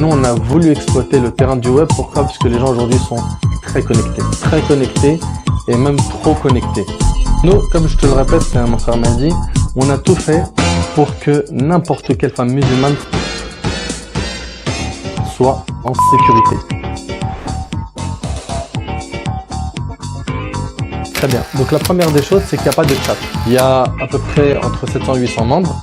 nous, on a voulu exploiter le terrain du web. Pourquoi? Parce que les gens aujourd'hui sont très connectés et même trop connectés. Nous, comme je te le répète, c'est mon frère m'a dit, on a tout fait pour que n'importe quelle femme musulmane soit en sécurité. Très bien. Donc la première des choses, c'est qu'il n'y a pas de chat. Il y a à peu près entre 700 et 800 membres.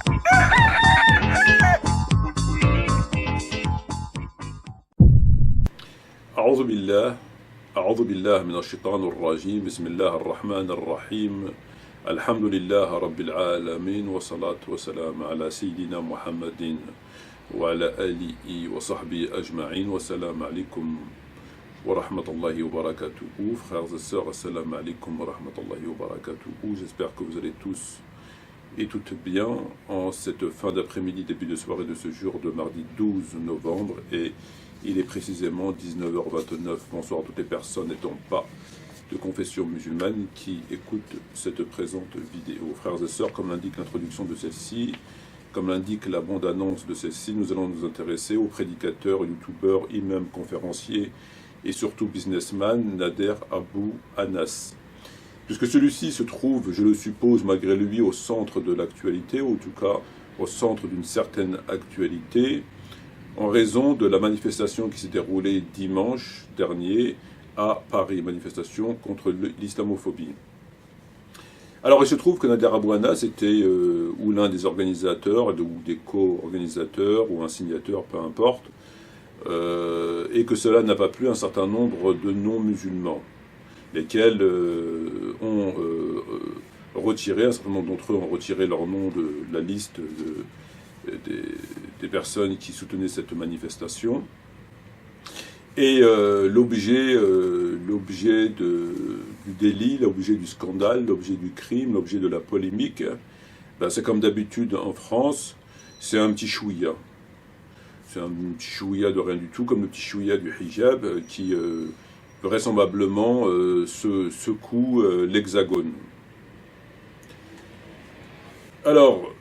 أعوذ بالله من الشيطان الرجيم بسم الله الرحمن الرحيم الحمد لله رب العالمين والصلاة والسلام على سيدنا محمد وعلى آله وصحبه أجمعين والسلام عليكم ورحمة الله وبركاته. Frères et sœurs, assalamu alaikum wa rahmatullahi wa barakatuhu. J'espère que vous allez tous et toutes bien en cette fin d'après-midi, début de soirée de ce jour de mardi 12 novembre, et il est précisément 19h29. Bonsoir à toutes les personnes n'étant pas de confession musulmane qui écoutent cette présente vidéo. Frères et sœurs, comme l'indique l'introduction de celle-ci, comme l'indique la bande-annonce de celle-ci, nous allons nous intéresser au prédicateur, youtubeur, imam, conférencier et surtout businessman Nader Abou Anas. Puisque celui-ci se trouve, je le suppose, malgré lui, au centre de l'actualité, ou en tout cas au centre d'une certaine actualité, en raison de la manifestation qui s'est déroulée dimanche dernier à Paris, manifestation contre l'islamophobie. Alors il se trouve que Nader Abou Anas était ou l'un des organisateurs, ou des co-organisateurs, ou un signateur, peu importe, et que cela n'a pas plu un certain nombre de non-musulmans, lesquels ont retiré, un certain nombre d'entre eux ont retiré leur nom de la liste des personnes qui soutenaient cette manifestation. Et l'objet du délit, l'objet du scandale, l'objet du crime, l'objet de la polémique, ben c'est comme d'habitude en France, c'est un petit chouïa. C'est un petit chouïa de rien du tout, comme le petit chouïa du hijab qui vraisemblablement secoue l'hexagone. Alors,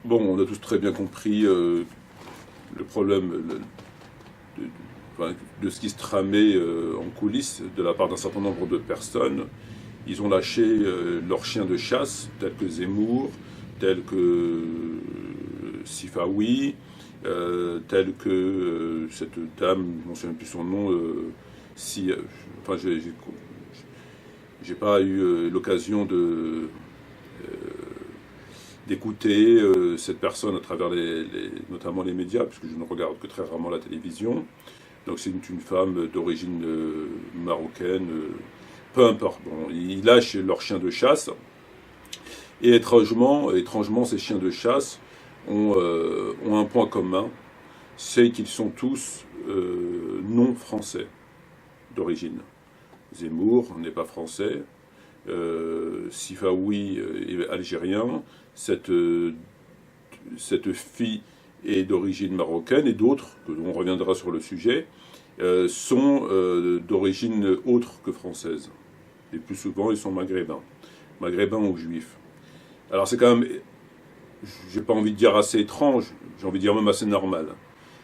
bon, on a tous très bien compris le problème de ce qui se tramait en coulisses de la part d'un certain nombre de personnes. Ils ont lâché leurs chiens de chasse, tels que Zemmour, tels que Sifawi, telle que cette dame, je ne me souviens plus son nom, j'ai pas eu l'occasion d'écouter cette personne à travers notamment les médias, puisque je ne regarde que très rarement la télévision. Donc c'est une femme d'origine marocaine, peu importe. Bon, ils lâchent leurs chiens de chasse, et étrangement, ces chiens de chasse ont un point commun, c'est qu'ils sont tous non français d'origine. Zemmour n'est pas français, Sifawi est algérien, cette fille est d'origine marocaine, et d'autres, on reviendra sur le sujet, sont d'origine autre que française. Et plus souvent, ils sont maghrébins ou juifs. Alors c'est quand même, j'ai pas envie de dire assez étrange, j'ai envie de dire même assez normal.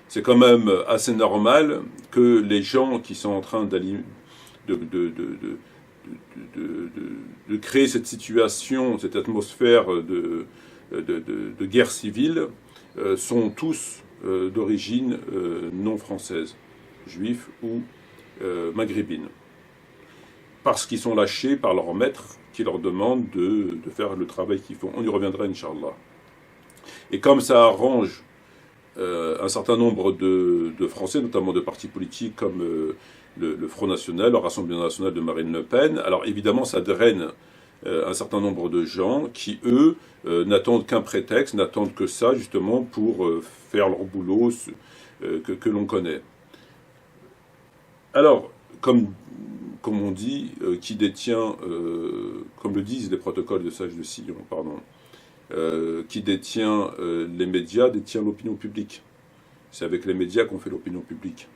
C'est quand même assez normal que les gens qui sont en train de créer cette situation, cette atmosphère de guerre civile, sont tous d'origine non française, juifs ou maghrébines. Parce qu'ils sont lâchés par leur maître qui leur demande de faire le travail qu'ils font. On y reviendra, Inch'Allah. Et comme ça arrange un certain nombre de Français, notamment de partis politiques comme le Front National, le Rassemblement National de Marine Le Pen, alors évidemment ça draine un certain nombre de gens qui, eux, n'attendent qu'un prétexte, n'attendent que ça, justement, pour faire leur boulot que l'on connaît. Alors, comme on dit, qui détient, comme le disent les protocoles de Sage de Sillon, qui détient les médias, détient l'opinion publique. C'est avec les médias qu'on fait l'opinion publique.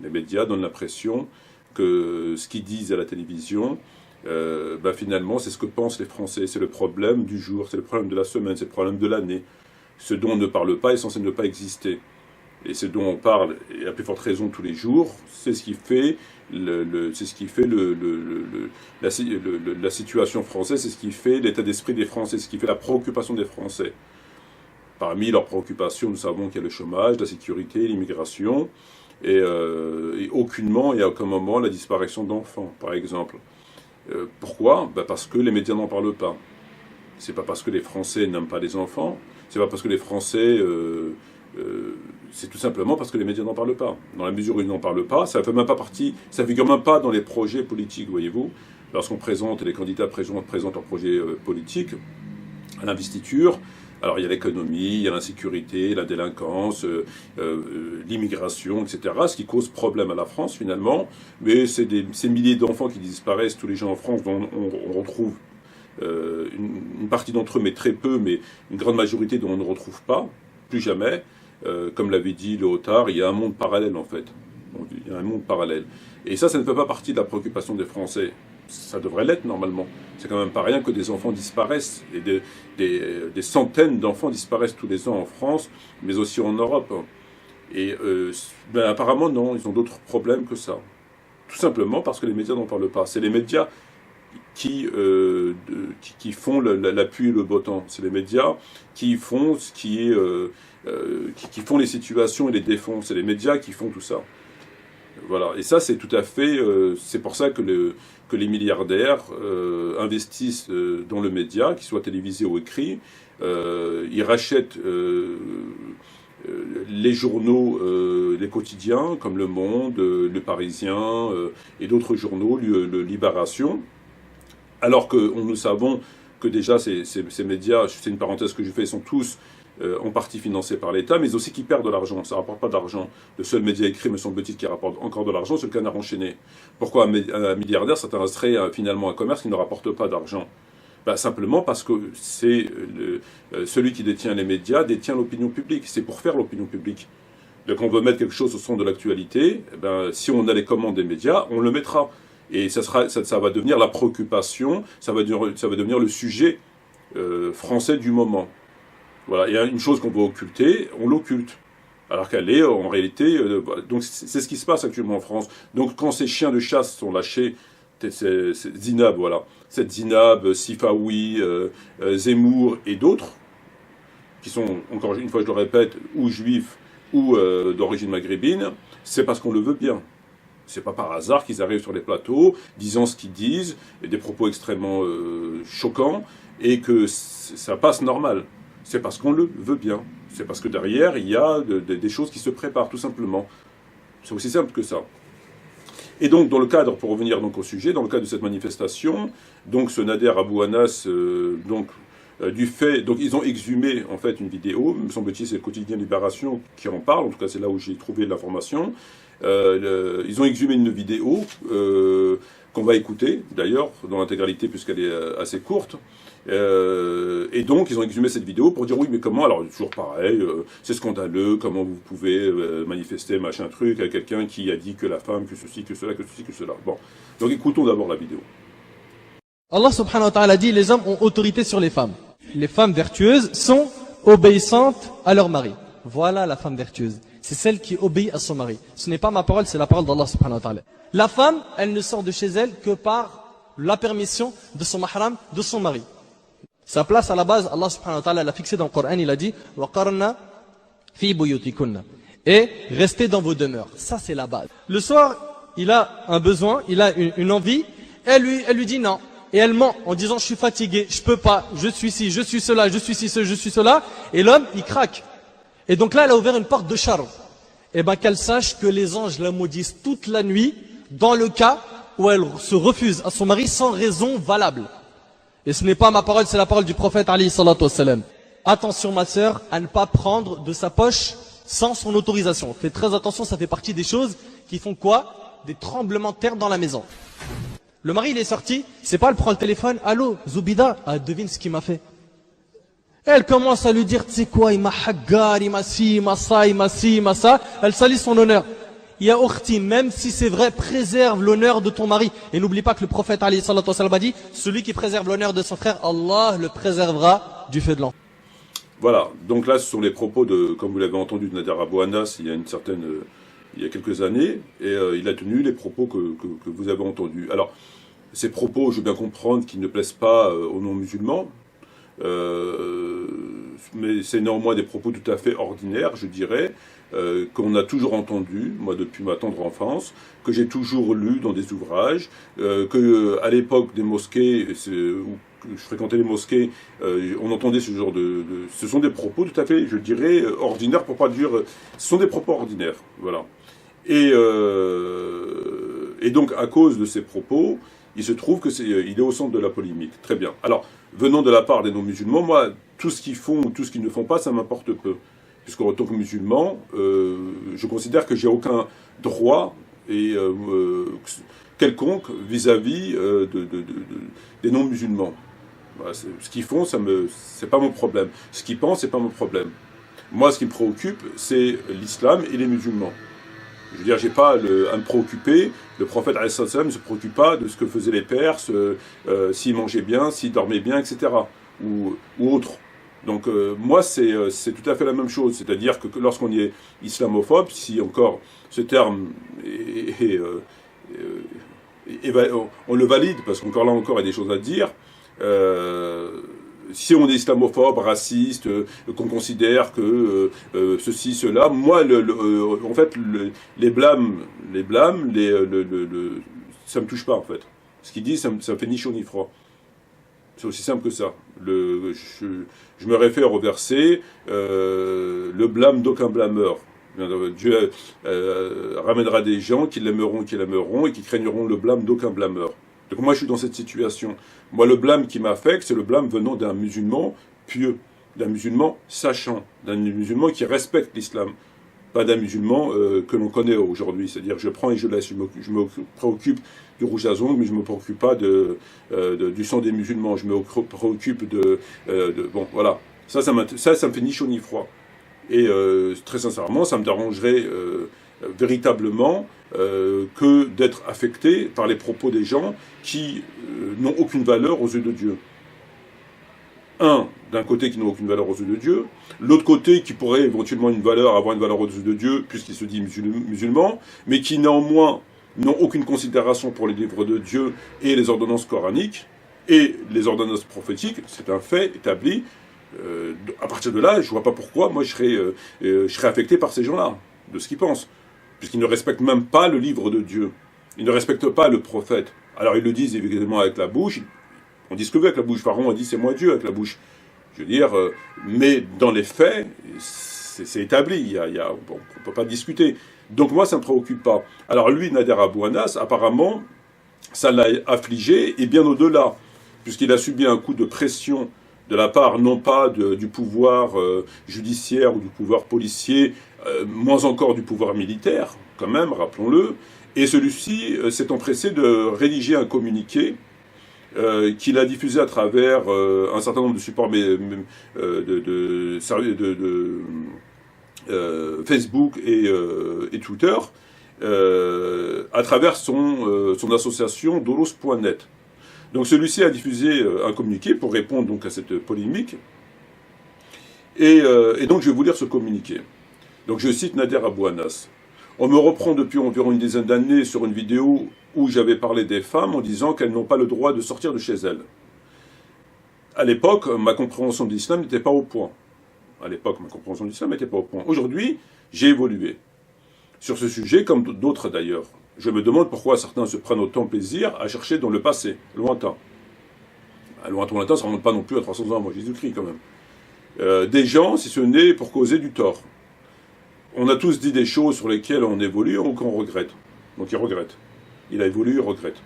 Les médias donnent l'impression que ce qu'ils disent à la télévision, finalement, c'est ce que pensent les Français. C'est le problème du jour, c'est le problème de la semaine, c'est le problème de l'année. Ce dont on ne parle pas est censé ne pas exister. et c'est dont on parle, et à plus forte raison tous les jours, c'est ce qui fait la situation française, c'est ce qui fait l'état d'esprit des Français, c'est ce qui fait la préoccupation des Français. Parmi leurs préoccupations, nous savons qu'il y a le chômage, la sécurité, l'immigration, et aucunement et à aucun moment la disparition d'enfants, par exemple. Pourquoi? Parce que les médias n'en parlent pas. C'est pas parce que les Français n'aiment pas les enfants, c'est pas parce que les Français... c'est tout simplement parce que les médias n'en parlent pas. Dans la mesure où ils n'en parlent pas, ça fait même pas partie, ça figure même pas dans les projets politiques, voyez-vous. Lorsqu'on présente, les candidats présentent leur projet politique à l'investiture, alors il y a l'économie, il y a l'insécurité, la délinquance, l'immigration, etc., ce qui cause problème à la France finalement, mais c'est ces milliers d'enfants qui disparaissent tous les jours en France, dont on retrouve une partie d'entre eux, mais très peu, mais une grande majorité dont on ne retrouve pas, plus jamais. Comme l'avait dit Léotard, il y a un monde parallèle en fait. Il y a un monde parallèle. Et ça ne fait pas partie de la préoccupation des Français. Ça devrait l'être normalement. C'est quand même pas rien que des enfants disparaissent. Et des centaines d'enfants disparaissent tous les ans en France, mais aussi en Europe. Et apparemment non, ils ont d'autres problèmes que ça. Tout simplement parce que les médias n'en parlent pas. C'est les médias qui font l'appui et le beau temps. C'est les médias qui font ce qui est... qui font les situations et les défendent. C'est les médias qui font tout ça. Voilà. Et ça, c'est tout à fait... c'est pour ça que les milliardaires investissent dans le média, qu'il soit télévisé ou écrit. Ils rachètent les journaux, les quotidiens, comme Le Monde, Le Parisien et d'autres journaux, le Libération. Alors que nous savons que déjà ces médias, c'est une parenthèse que je fais, sont tous en partie financés par l'État, mais aussi qui perdent de l'argent. Ça ne rapporte pas d'argent. Le seul média écrit, me semble-t-il, qui rapporte encore de l'argent, c'est le Canard enchaîné. Pourquoi un milliardaire s'intéresserait finalement à un commerce qui ne rapporte pas d'argent? Simplement parce que c'est celui qui détient les médias détient l'opinion publique. C'est pour faire l'opinion publique. Donc on veut mettre quelque chose au centre de l'actualité, si on a les commandes des médias, on le mettra. Et ça va devenir la préoccupation, ça va devenir le sujet français du moment. Voilà, il y a une chose qu'on veut occulter, on l'occulte. Alors qu'elle est en réalité... donc c'est ce qui se passe actuellement en France. Donc quand ces chiens de chasse sont lâchés, Zinab, voilà, cette Zinab, Sifaoui, Zemmour et d'autres, qui sont, encore une fois je le répète, ou juifs ou d'origine maghrébine, c'est parce qu'on le veut bien. C'est pas par hasard qu'ils arrivent sur les plateaux, disant ce qu'ils disent, et des propos extrêmement choquants, et que ça passe normal. C'est parce qu'on le veut bien. C'est parce que derrière, il y a des choses qui se préparent, tout simplement. C'est aussi simple que ça. Et donc, dans le cadre, pour revenir donc au sujet, dans le cadre de cette manifestation, donc ce Nader Abou Anas, donc ils ont exhumé en fait une vidéo, me semble-t-il c'est le quotidien Libération qui en parle, en tout cas c'est là où j'ai trouvé l'information. Ils ont exhumé une vidéo qu'on va écouter d'ailleurs dans l'intégralité puisqu'elle est assez courte. Et donc ils ont exhumé cette vidéo pour dire oui mais comment, alors toujours pareil, c'est scandaleux, comment vous pouvez manifester machin truc à quelqu'un qui a dit que la femme, que ceci, que cela, que ceci, que cela. Bon, donc écoutons d'abord la vidéo. Allah subhanahu wa ta'ala dit les hommes ont autorité sur les femmes. Les femmes vertueuses sont obéissantes à leur mari. Voilà la femme vertueuse. C'est celle qui obéit à son mari. Ce n'est pas ma parole, c'est la parole d'Allah subhanahu wa ta'ala. La femme, elle ne sort de chez elle que par la permission de son mahram, de son mari. Sa place à la base, Allah subhanahu wa ta'ala l'a fixé dans le Coran, il a dit « Waqarna fi buyutikunna » et restez dans vos demeures. Ça c'est la base. Le soir, il a un besoin, il a une envie, elle lui dit non. Et elle ment en disant je suis fatigué, je peux pas, je suis ci, je suis cela, je suis ci, je suis cela. Et l'homme, il craque. Et donc là, elle a ouvert une porte de charme. Et qu'elle sache que les anges la maudissent toute la nuit dans le cas où elle se refuse à son mari sans raison valable. Et ce n'est pas ma parole, c'est la parole du prophète alayhi salatu wassalam. Attention ma sœur à ne pas prendre de sa poche sans son autorisation. Faites très attention, ça fait partie des choses qui font quoi? Des tremblements de terre dans la maison. Le mari il est sorti, c'est pas elle prend le téléphone, allô Zoubida, devine ce qu'il m'a fait. Elle commence à lui dire, tu sais quoi, il m'a haggar, il m'a ci, il m'a ça, il m'a ci, il m'a ça. Elle salit son honneur. Il y a Ukhti, même si c'est vrai, préserve l'honneur de ton mari. Et n'oublie pas que le prophète alayhi salatu wassalam a dit, celui qui préserve l'honneur de son frère, Allah le préservera du feu de l'enfer. Voilà, donc là, ce sont les propos de, comme vous l'avez entendu, de Nader Abou Anas il y a quelques années, et il a tenu les propos que vous avez entendus. Alors, ces propos, je veux bien comprendre qu'ils ne plaisent pas aux non-musulmans, mais c'est néanmoins des propos tout à fait ordinaires, je dirais, qu'on a toujours entendus, moi depuis ma tendre enfance, que j'ai toujours lu dans des ouvrages, à l'époque des mosquées, où je fréquentais les mosquées, on entendait ce genre ce sont des propos tout à fait, je dirais, ordinaires, pour pas dire... ce sont des propos ordinaires, voilà. Et donc, à cause de ces propos, il se trouve il est au centre de la polémique. Très bien. Alors, venant de la part des non-musulmans, moi, tout ce qu'ils font ou tout ce qu'ils ne font pas, ça m'importe peu. Puisqu'en tant que musulman, je considère que j'ai aucun droit quelconque vis-à-vis des non-musulmans. Voilà, ce qu'ils font, c'est pas mon problème. Ce qu'ils pensent, c'est pas mon problème. Moi, ce qui me préoccupe, c'est l'islam et les musulmans. Je veux dire, j'ai pas à me préoccuper. Le prophète alayhi salam ne se préoccupe pas de ce que faisaient les Perses, s'ils mangeaient bien, s'ils dormaient bien, etc. Ou autre. Donc moi, c'est tout à fait la même chose. C'est-à-dire que lorsqu'on est islamophobe, si encore ce terme on le valide, parce qu'encore là encore, il y a des choses à dire. Si on est islamophobe, raciste, qu'on considère que ceci, cela, moi, en fait, les blâmes, ça me touche pas, en fait. Ce qu'il dit, ça me fait ni chaud ni froid. C'est aussi simple que ça. Je me réfère au verset, le blâme d'aucun blâmeur. Dieu ramènera des gens qui l'aimeront et qui craigneront le blâme d'aucun blâmeur. Donc moi, je suis dans cette situation. Moi, le blâme qui m'affecte, c'est le blâme venant d'un musulman pieux, d'un musulman sachant, d'un musulman qui respecte l'islam, pas d'un musulman que l'on connaît aujourd'hui. C'est-à-dire, je prends et je laisse. Je me préoccupe du rouge à ongles, mais je ne me préoccupe pas du sang des musulmans. Je me préoccupe bon, voilà. Ça me fait ni chaud ni froid. Et très sincèrement, ça me dérangerait véritablement que d'être affecté par les propos des gens qui n'ont aucune valeur aux yeux de Dieu. D'un côté qui n'ont aucune valeur aux yeux de Dieu, l'autre côté qui pourrait éventuellement avoir une valeur aux yeux de Dieu, puisqu'il se dit musulman, mais qui néanmoins n'ont aucune considération pour les livres de Dieu et les ordonnances coraniques et les ordonnances prophétiques. C'est un fait établi. À partir de là, je ne vois pas pourquoi moi je serais affecté par ces gens-là, de ce qu'ils pensent, puisqu'ils ne respectent même pas le livre de Dieu. Ils ne respectent pas le prophète. Alors ils le disent évidemment avec la bouche. On dit ce que veut avec la bouche. Pharaon a dit c'est moi Dieu avec la bouche. Je veux dire, mais dans les faits, c'est établi. On ne peut pas discuter. Donc moi, ça ne me préoccupe pas. Alors lui, Nader Abou Anas, apparemment, ça l'a affligé, et bien au-delà, puisqu'il a subi un coup de pression de la part, non pas du pouvoir judiciaire ou du pouvoir policier, moins encore du pouvoir militaire, quand même, rappelons-le, et celui-ci s'est empressé de rédiger un communiqué qu'il a diffusé à travers un certain nombre de supports Facebook et Twitter, à travers son association Doros.net. Donc celui-ci a diffusé un communiqué pour répondre donc à cette polémique, et donc je vais vous lire ce communiqué. Donc je cite Nader Abou Anas. On me reprend depuis environ une dizaine d'années sur une vidéo où j'avais parlé des femmes en disant qu'elles n'ont pas le droit de sortir de chez elles. À l'époque, ma compréhension de l'islam n'était pas au point. Aujourd'hui, j'ai évolué. Sur ce sujet, comme d'autres d'ailleurs. Je me demande pourquoi certains se prennent autant plaisir à chercher dans le passé, lointain. Lointain, ça ne remonte pas non plus à 300 ans avant Jésus-Christ quand même. Des gens, si ce n'est pour causer du tort. On a tous dit des choses sur lesquelles on évolue ou qu'on regrette. Donc il regrette. Il a évolué, il regrette.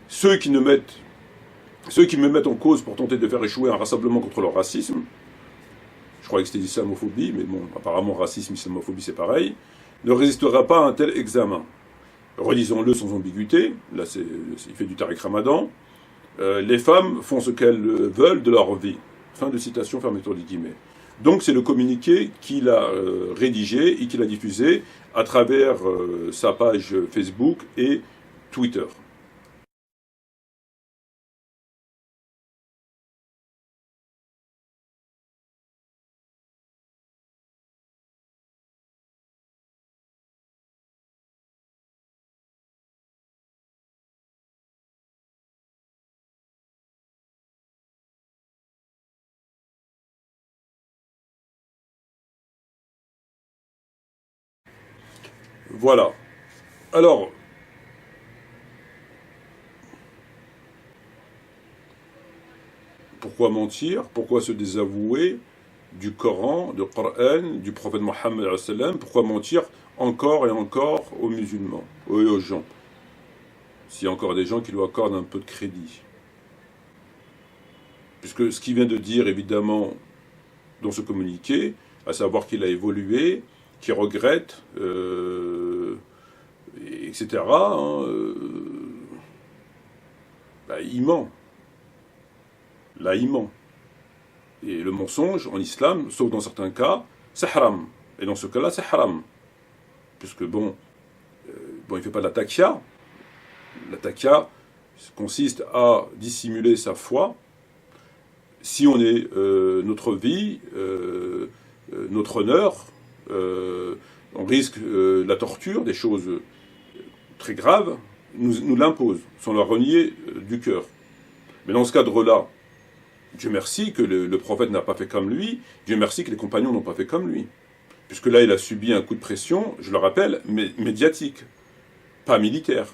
Ceux qui me mettent en cause pour tenter de faire échouer un rassemblement contre le racisme, je croyais que c'était l'islamophobie, mais bon, apparemment racisme, islamophobie c'est pareil, ne résistera pas à un tel examen. Relisons-le sans ambiguïté, là il fait du Tariq Ramadan, les femmes font ce qu'elles veulent de leur vie. Fin de citation, fermeture des guillemets. Donc c'est le communiqué qu'il a rédigé et qu'il a diffusé à travers sa page Facebook et Twitter. Voilà. Alors, pourquoi mentir? Pourquoi se désavouer du Coran, du Coran, du prophète Mohammed? Pourquoi mentir encore et encore aux musulmans, aux gens? S'il y a encore des gens qui lui accordent un peu de crédit. Puisque ce qu'il vient de dire, évidemment, dans ce communiqué, à savoir qu'il a évolué, qu'il regrette, etc., hein, il ment. Là, il ment. Et le mensonge, en islam, sauf dans certains cas, c'est haram. Et dans ce cas-là, c'est haram. Puisque, bon, il ne fait pas de la taqiyya. La taqiyya consiste à dissimuler sa foi. Si on est notre vie, notre honneur, on risque la torture, des choses très graves, nous l'imposent, sans la renier du cœur. Mais dans ce cadre-là, Dieu merci que le prophète n'a pas fait comme lui, Dieu merci que les compagnons n'ont pas fait comme lui. Puisque là, il a subi un coup de pression, je le rappelle, médiatique, pas militaire.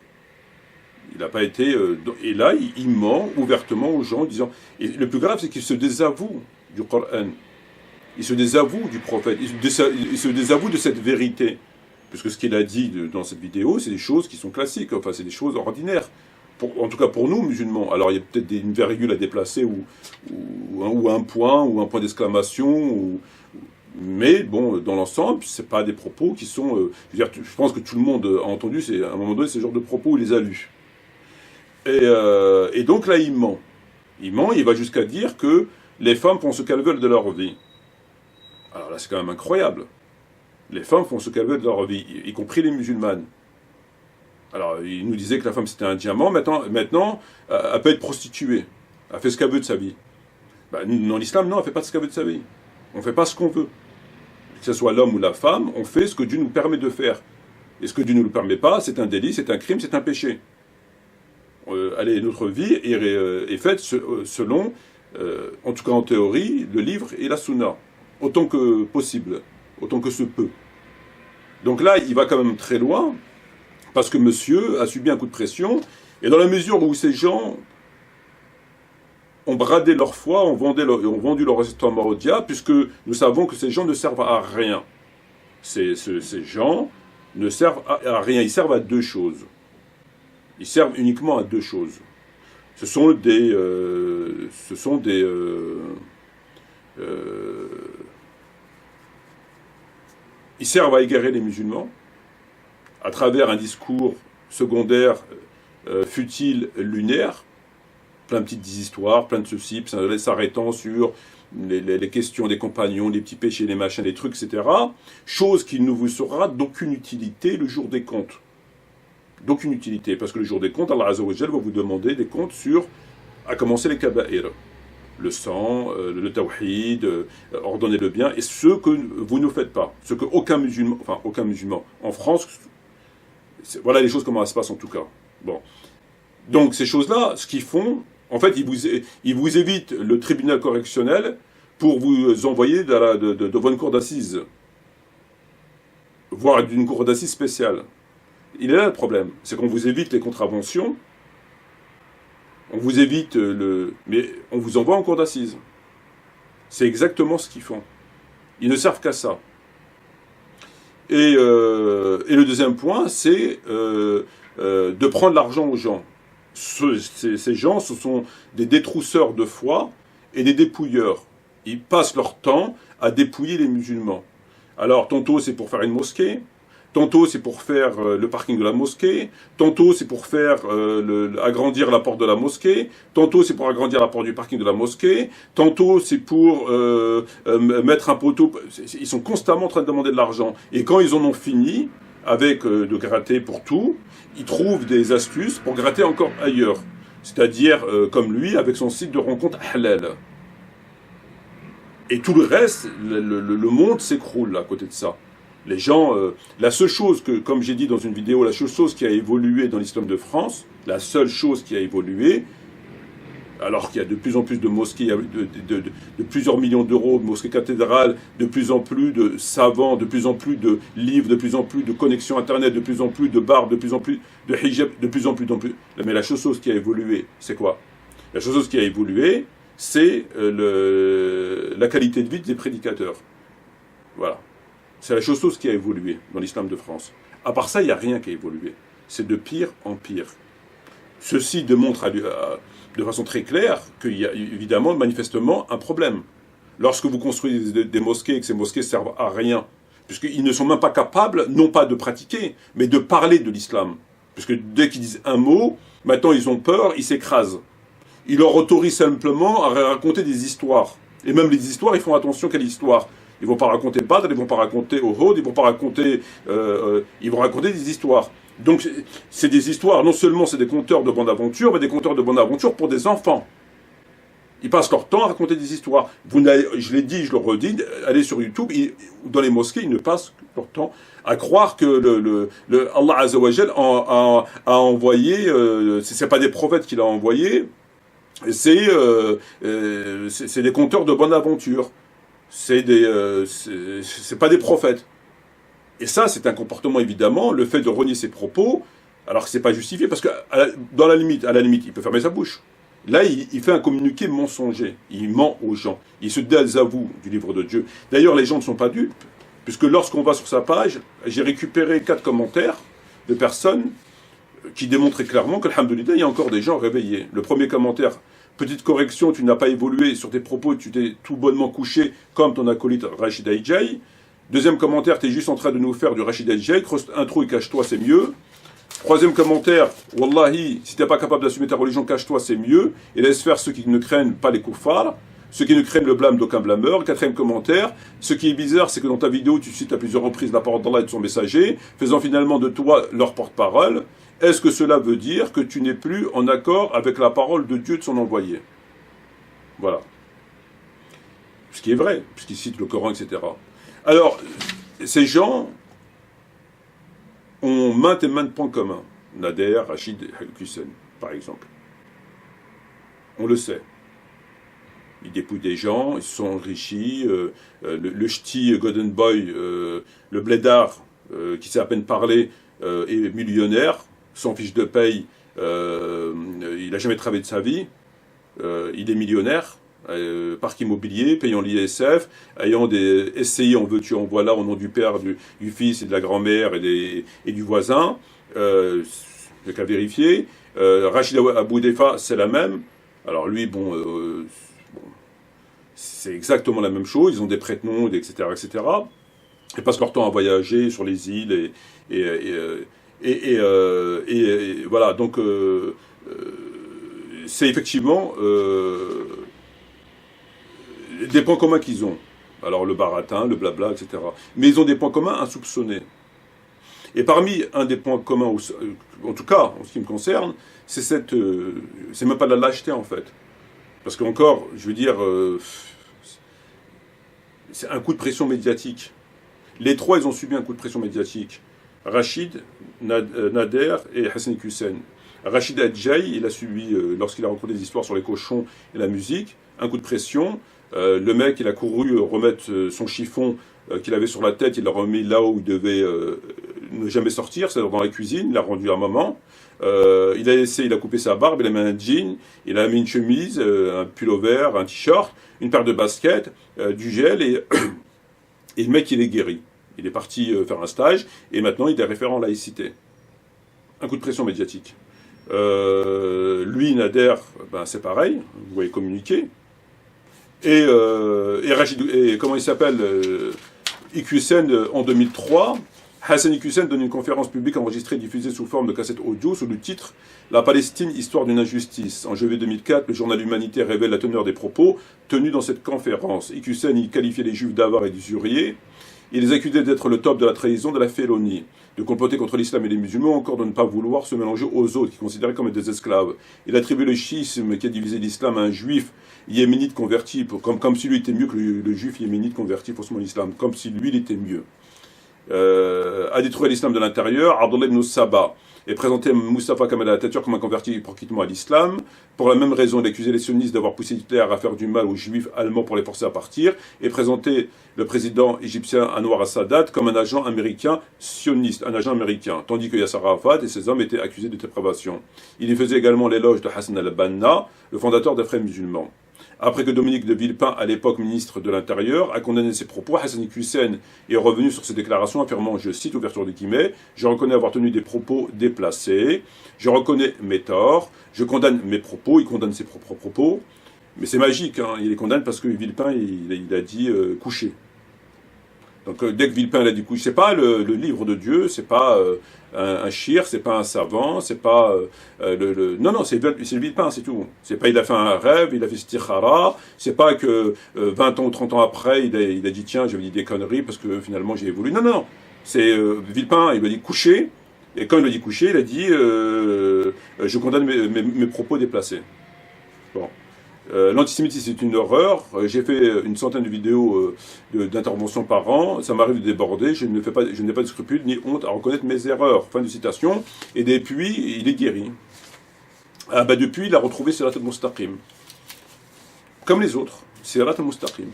Il n'a pas été... et là, il ment ouvertement aux gens, en disant... Et le plus grave, c'est qu'il se désavoue du Coran. Il se désavoue du prophète. Il se désavoue de cette vérité. Puisque ce qu'il a dit dans cette vidéo, c'est des choses qui sont classiques. Enfin, c'est des choses ordinaires. En tout cas pour nous, musulmans. Alors, il y a peut-être une virgule à déplacer, ou un point d'exclamation, mais bon, dans l'ensemble, c'est pas des propos qui sont... je pense que tout le monde a entendu, à un moment donné, ce genre de propos, il les a lus. Et donc là, il ment. Il ment, il va jusqu'à dire que les femmes font ce qu'elles veulent de leur vie. Alors là, c'est quand même incroyable. Les femmes font ce qu'elles veulent de leur vie, y compris les musulmanes. Alors, il nous disait que la femme, c'était un diamant. Maintenant, elle peut être prostituée. Elle fait ce qu'elle veut de sa vie. Dans l'islam, non, elle ne fait pas ce qu'elle veut de sa vie. On ne fait pas ce qu'on veut. Que ce soit l'homme ou la femme, on fait ce que Dieu nous permet de faire. Et ce que Dieu ne nous permet pas, c'est un délit, c'est un crime, c'est un péché. Allez, notre vie est faite selon, en tout cas en théorie, le livre et la sunna, autant que possible, autant que se peut. Donc là, il va quand même très loin, parce que monsieur a subi un coup de pression, et dans la mesure où ces gens ont bradé leur foi, ont vendu leur espoir au diable, puisque nous savons que ces gens ne servent à rien. Ces gens ne servent à rien, ils servent à deux choses. Ils servent uniquement à deux choses. Ce sont des ils servent à égarer les musulmans à travers un discours secondaire, futile, lunaire, plein de petites histoires, plein de ceci, s'arrêtant sur les questions des compagnons, les petits péchés, les machins, les trucs, etc. Chose qui ne vous sera d'aucune utilité le jour des comptes. D'aucune utilité, parce que le jour des comptes, Allah Azza wa Jal va vous demander des comptes sur, à commencer les kaba'ir, le sang, le tawhid, ordonner le bien, et ce que vous ne faites pas, ce que aucun musulman, en France, voilà les choses comment elles se passent en tout cas. Bon. Donc ces choses-là, ce qu'ils font, en fait, ils vous évitent le tribunal correctionnel pour vous envoyer devant une cour d'assises, voire d'une cour d'assises spéciale. Il est là le problème, c'est qu'on vous évite les contraventions, on vous évite mais on vous envoie en cour d'assises. C'est exactement ce qu'ils font. Ils ne servent qu'à ça. Et le deuxième point, c'est de prendre l'argent aux gens. Ces gens, ce sont des détrousseurs de foi et des dépouilleurs. Ils passent leur temps à dépouiller les musulmans. Alors, tantôt c'est pour faire une mosquée, tantôt c'est pour faire le parking de la mosquée, tantôt c'est pour faire agrandir la porte de la mosquée, tantôt c'est pour agrandir la porte du parking de la mosquée, tantôt c'est pour mettre un poteau. Ils sont constamment en train de demander de l'argent. Et quand ils en ont fini avec de gratter pour tout, ils trouvent des astuces pour gratter encore ailleurs. C'est-à-dire, comme lui, avec son site de rencontre halal. Et tout le reste, le monde s'écroule à côté de ça. Les gens, la seule chose que, comme j'ai dit dans une vidéo, la seule chose qui a évolué dans l'islam de France, la seule chose qui a évolué, alors qu'il y a de plus en plus de mosquées, il y a de plusieurs millions d'euros, de mosquées cathédrales, de plus en plus de savants, de plus en plus de livres, de plus en plus de connexions Internet, de plus en plus de barbes, de plus en plus de hijab, de plus en plus. Mais la chose qui a évolué, c'est quoi? La chose qui a évolué, c'est la qualité de vie des prédicateurs. Voilà. C'est la chose qui a évolué dans l'islam de France. À part ça, il n'y a rien qui a évolué. C'est de pire en pire. Ceci démontre de façon très claire qu'il y a évidemment, manifestement, un problème. Lorsque vous construisez des mosquées et que ces mosquées servent à rien, puisqu'ils ne sont même pas capables, non pas de pratiquer, mais de parler de l'islam. Puisque dès qu'ils disent un mot, maintenant ils ont peur, ils s'écrasent. Ils leur autorisent simplement à raconter des histoires. Et même les histoires, ils font attention quelle histoire. Ils vont pas raconter Badr, ils vont pas raconter Uhud, ils vont raconter des histoires. Donc c'est des histoires, non seulement c'est des conteurs de bonne aventure, mais des conteurs de bonne aventure pour des enfants. Ils passent leur temps à raconter des histoires. Je l'ai dit, je le redis, allez sur YouTube, dans les mosquées, ils ne passent leur temps à croire que Allah Azza wa Jal a envoyé, c'est pas des prophètes qu'il a envoyés, c'est des conteurs de bonne aventure. C'est pas des prophètes. Et ça, c'est un comportement, évidemment, le fait de renier ses propos, alors que c'est pas justifié, parce que, à la limite, il peut fermer sa bouche. Là, il fait un communiqué mensonger. Il ment aux gens. Il se désavoue du livre de Dieu. D'ailleurs, les gens ne sont pas dupes, puisque lorsqu'on va sur sa page, j'ai récupéré 4 commentaires de personnes qui démontraient clairement que, alhamdoulilah, il y a encore des gens réveillés. Le premier commentaire: petite correction, tu n'as pas évolué sur tes propos, tu t'es tout bonnement couché comme ton acolyte Rachid Aïdjaï. Deuxième commentaire, tu es juste en train de nous faire du Rachid Aïdjaï, creuse un trou et cache-toi, c'est mieux. Troisième commentaire, Wallahi, si tu n'es pas capable d'assumer ta religion, cache-toi, c'est mieux. Et laisse faire ceux qui ne craignent pas les kuffars, ceux qui ne craignent le blâme d'aucun blâmeur. Quatrième commentaire, ce qui est bizarre, c'est que dans ta vidéo, tu cites à plusieurs reprises la parole d'Allah et de son messager, faisant finalement de toi leur porte-parole. Est-ce que cela veut dire que tu n'es plus en accord avec la parole de Dieu et de son envoyé? Voilà. Ce qui est vrai, puisqu'il cite le Coran, etc. Alors, ces gens ont maintes et maintes points communs. Nader, Rachid et Hussein, par exemple. On le sait. Ils dépouillent des gens, ils se sont enrichis. Le ch'ti Golden Boy, le blédard, qui sait à peine parler, est millionnaire, sans fiche de paye, il n'a jamais travaillé de sa vie, il est millionnaire, parc immobilier, payant l'ISF, ayant des SCI en veux-tu en voilà au nom du père, du fils et de la grand-mère et du voisin, le cas vérifié. Rachid Aboudefa, c'est la même. Alors lui, c'est exactement la même chose, ils ont des prête-noms, etc., etc. Ils passent leur temps à voyager sur les îles et voilà, donc c'est effectivement des points communs qu'ils ont. Alors le baratin, le blabla, etc. Mais ils ont des points communs insoupçonnés. Et parmi un des points communs, en tout cas en ce qui me concerne, c'est même pas de la lâcheté en fait. Parce qu'encore, je veux dire, c'est un coup de pression médiatique. Les trois, ils ont subi un coup de pression médiatique. Rachid, Nader et Hassan Hussein. Rachid Adjaï, il a subi, lorsqu'il a raconté des histoires sur les cochons et la musique, un coup de pression. Le mec, il a couru remettre son chiffon qu'il avait sur la tête, il l'a remis là où il devait ne jamais sortir, c'est-à-dire dans la cuisine, il l'a rendu à un moment. Il a coupé sa barbe, il a mis un jean, il a mis une chemise, un pullover, un t-shirt, une paire de baskets, du gel, et le mec, il est guéri. Il est parti faire un stage, et maintenant, il est référent en laïcité. Un coup de pression médiatique. Lui, Nader, c'est pareil, vous voyez communiquer. Et comment il s'appelle, Hussein, en 2003, Hassan Hussein donne une conférence publique enregistrée et diffusée sous forme de cassette audio sous le titre « La Palestine, histoire d'une injustice ». En juillet 2004, le journal humanitaire révèle la teneur des propos tenus dans cette conférence. Hussein y qualifiait les juifs d'avares et d'usuriers. Il les accusait d'être le top de la trahison, de la félonie, de comploter contre l'islam et les musulmans, encore de ne pas vouloir se mélanger aux autres, qui considéraient comme des esclaves. Il attribuait le chiisme qui a divisé l'islam à un juif yéménite converti, comme si lui était mieux que le juif yéménite converti faussement à l'islam, comme si lui il était mieux. a détruit l'islam de l'intérieur. Abdullah ibn Saba et présenté Mustafa Kemal Atatürk comme un converti proquittement à l'islam. Pour la même raison, il accusait les sionistes d'avoir poussé Hitler à faire du mal aux juifs allemands pour les forcer à partir, et présenté le président égyptien Anwar al-Sadat comme un agent américain sioniste, un agent américain, tandis que Yasser Arafat et ses hommes étaient accusés de dépravation. Il y faisait également l'éloge de Hassan al-Banna, le fondateur des Frères musulmans. Après que Dominique de Villepin, à l'époque ministre de l'Intérieur, a condamné ses propos, Hassani Hussein est revenu sur ses déclarations affirmant, je cite, ouverture des guillemets, « Je reconnais avoir tenu des propos déplacés, je reconnais mes torts, je condamne mes propos », il condamne ses propres propos, mais c'est magique, hein, il les condamne parce que Villepin, il a dit coucher. Donc dès que Villepin a dit coucher, c'est pas le livre de Dieu, c'est pas un shir, c'est pas un savant, c'est pas non, c'est le Villepin, c'est tout. C'est pas il a fait un rêve, il a fait stikhara, c'est pas que 20 ans ou 30 ans après, il a dit tiens, j'avais dit des conneries parce que finalement j'ai évolué. Non, c'est Villepin, il lui a dit coucher, et quand il lui a dit coucher, il a dit je condamne mes propos déplacés. Bon. L'antisémitisme c'est une horreur. J'ai fait une centaine de vidéos d'intervention par an. Ça m'arrive de déborder. Je n'ai pas de scrupules ni honte à reconnaître mes erreurs. Fin de citation. Et depuis, il est guéri. Ah bah depuis, il a retrouvé Sirat al-Mustaqim. Comme les autres. Sirat al-Mustaqim.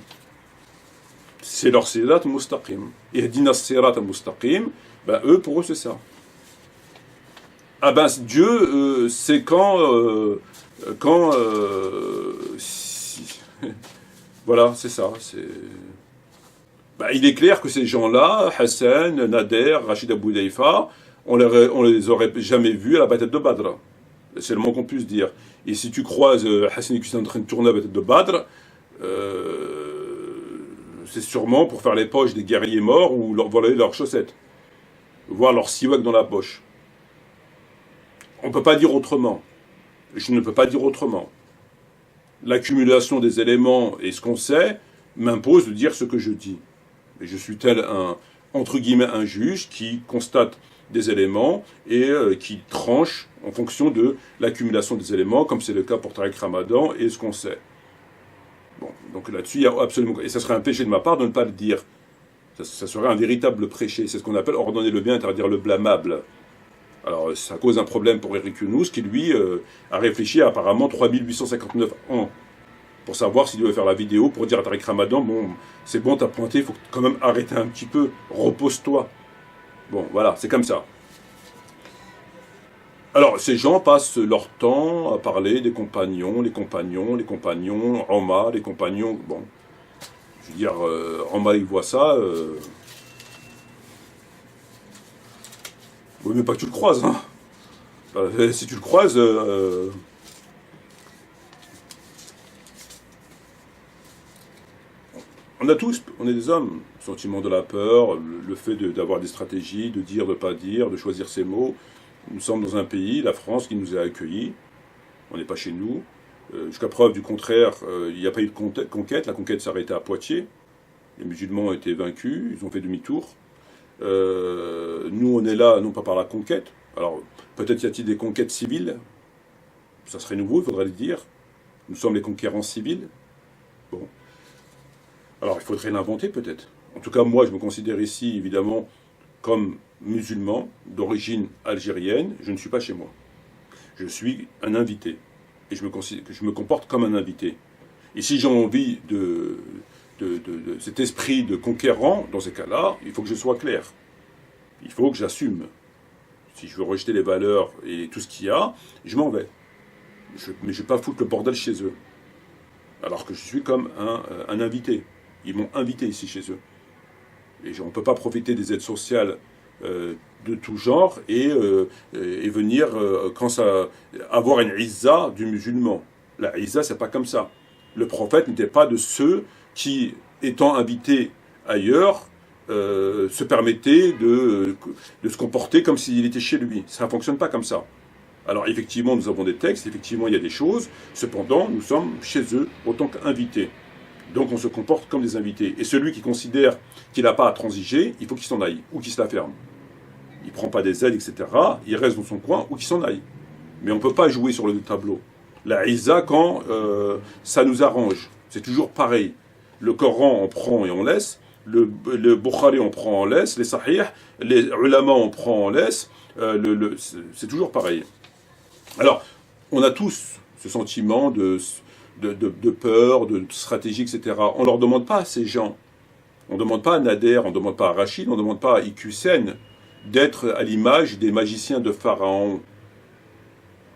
C'est leur Sirat al-Mustaqim. Et Dina Sirat al-Mustaqim, bah eux, pour eux, c'est ça. Ah ben Dieu, c'est voilà, c'est ça. Il est clair que ces gens-là, Hassan, Nader, Rachid Abou Daifa, on les aurait jamais vus à la bataille de Badr. C'est le moins qu'on puisse dire. Et si tu croises Hassan qui est en train de tourner à la bataille de Badr, c'est sûrement pour faire les poches des guerriers morts ou leur voler leurs chaussettes, voire leur siwak dans la poche. On ne peut pas dire autrement. Je ne peux pas dire autrement. L'accumulation des éléments et ce qu'on sait m'impose de dire ce que je dis. Et je suis tel entre guillemets, un juge qui constate des éléments et qui tranche en fonction de l'accumulation des éléments, comme c'est le cas pour Tariq Ramadan et ce qu'on sait. Bon, donc là-dessus, il y a absolument... Et ça serait un péché de ma part de ne pas le dire. Ça serait un véritable péché. C'est ce qu'on appelle ordonner le bien, interdire le blâmable. Alors, ça cause un problème pour Eric Younous, qui lui a réfléchi à apparemment 3859 ans pour savoir s'il devait faire la vidéo pour dire à Tariq Ramadan, bon, c'est bon, t'as pointé, il faut quand même arrêter un petit peu, repose-toi. Bon, voilà, c'est comme ça. Alors, ces gens passent leur temps à parler des compagnons, les compagnons, Omar, les compagnons, bon. Je veux dire, Omar, il voit ça... Oui, mais pas que tu le croises, hein. Si tu le croises, on a tous, on est des hommes, le sentiment de la peur, le fait d'avoir des stratégies, de dire, de ne pas dire, de choisir ses mots. Nous sommes dans un pays, la France, qui nous a accueillis. On n'est pas chez nous. Jusqu'à preuve du contraire, il n'y a pas eu de conquête. La conquête s'est arrêtée à Poitiers. Les musulmans ont été vaincus, ils ont fait demi-tour. Nous, on est là, non pas par la conquête. Alors, peut-être y a-t-il des conquêtes civiles. Ça serait nouveau, il faudrait le dire. Nous sommes les conquérants civils. Bon. Alors, il faudrait l'inventer, peut-être. En tout cas, moi, je me considère ici, évidemment, comme musulman, d'origine algérienne. Je ne suis pas chez moi. Je suis un invité. Et je me comporte comme un invité. Et si j'ai envie de cet esprit de conquérant, dans ces cas-là, il faut que je sois clair. Il faut que j'assume. Si je veux rejeter les valeurs et tout ce qu'il y a, je m'en vais. Mais je ne vais pas foutre le bordel chez eux. Alors que je suis comme un invité. Ils m'ont invité ici chez eux. Et on ne peut pas profiter des aides sociales de tout genre et venir avoir une izza du musulman. La izza, c'est pas comme ça. Le prophète n'était pas de ceux qui, étant invités ailleurs, se permettaient de se comporter comme s'il était chez lui. Ça ne fonctionne pas comme ça. Alors effectivement, nous avons des textes, effectivement il y a des choses, cependant nous sommes chez eux autant qu'invités. Donc on se comporte comme des invités. Et celui qui considère qu'il n'a pas à transiger, il faut qu'il s'en aille, ou qu'il se la ferme. Il ne prend pas des aides, etc. Il reste dans son coin, ou qu'il s'en aille. Mais on ne peut pas jouer sur le tableau. La Isa, quand ça nous arrange, c'est toujours pareil. Le Coran, on prend et on laisse. le Bukhari, on prend en laisse, les Sahih, les ulama, on prend en laisse, c'est toujours pareil. Alors, on a tous ce sentiment de peur, de stratégie, etc. On ne leur demande pas à ces gens, on ne demande pas à Nader, on ne demande pas à Rachid, on ne demande pas à Iqiyoussen d'être à l'image des magiciens de Pharaon.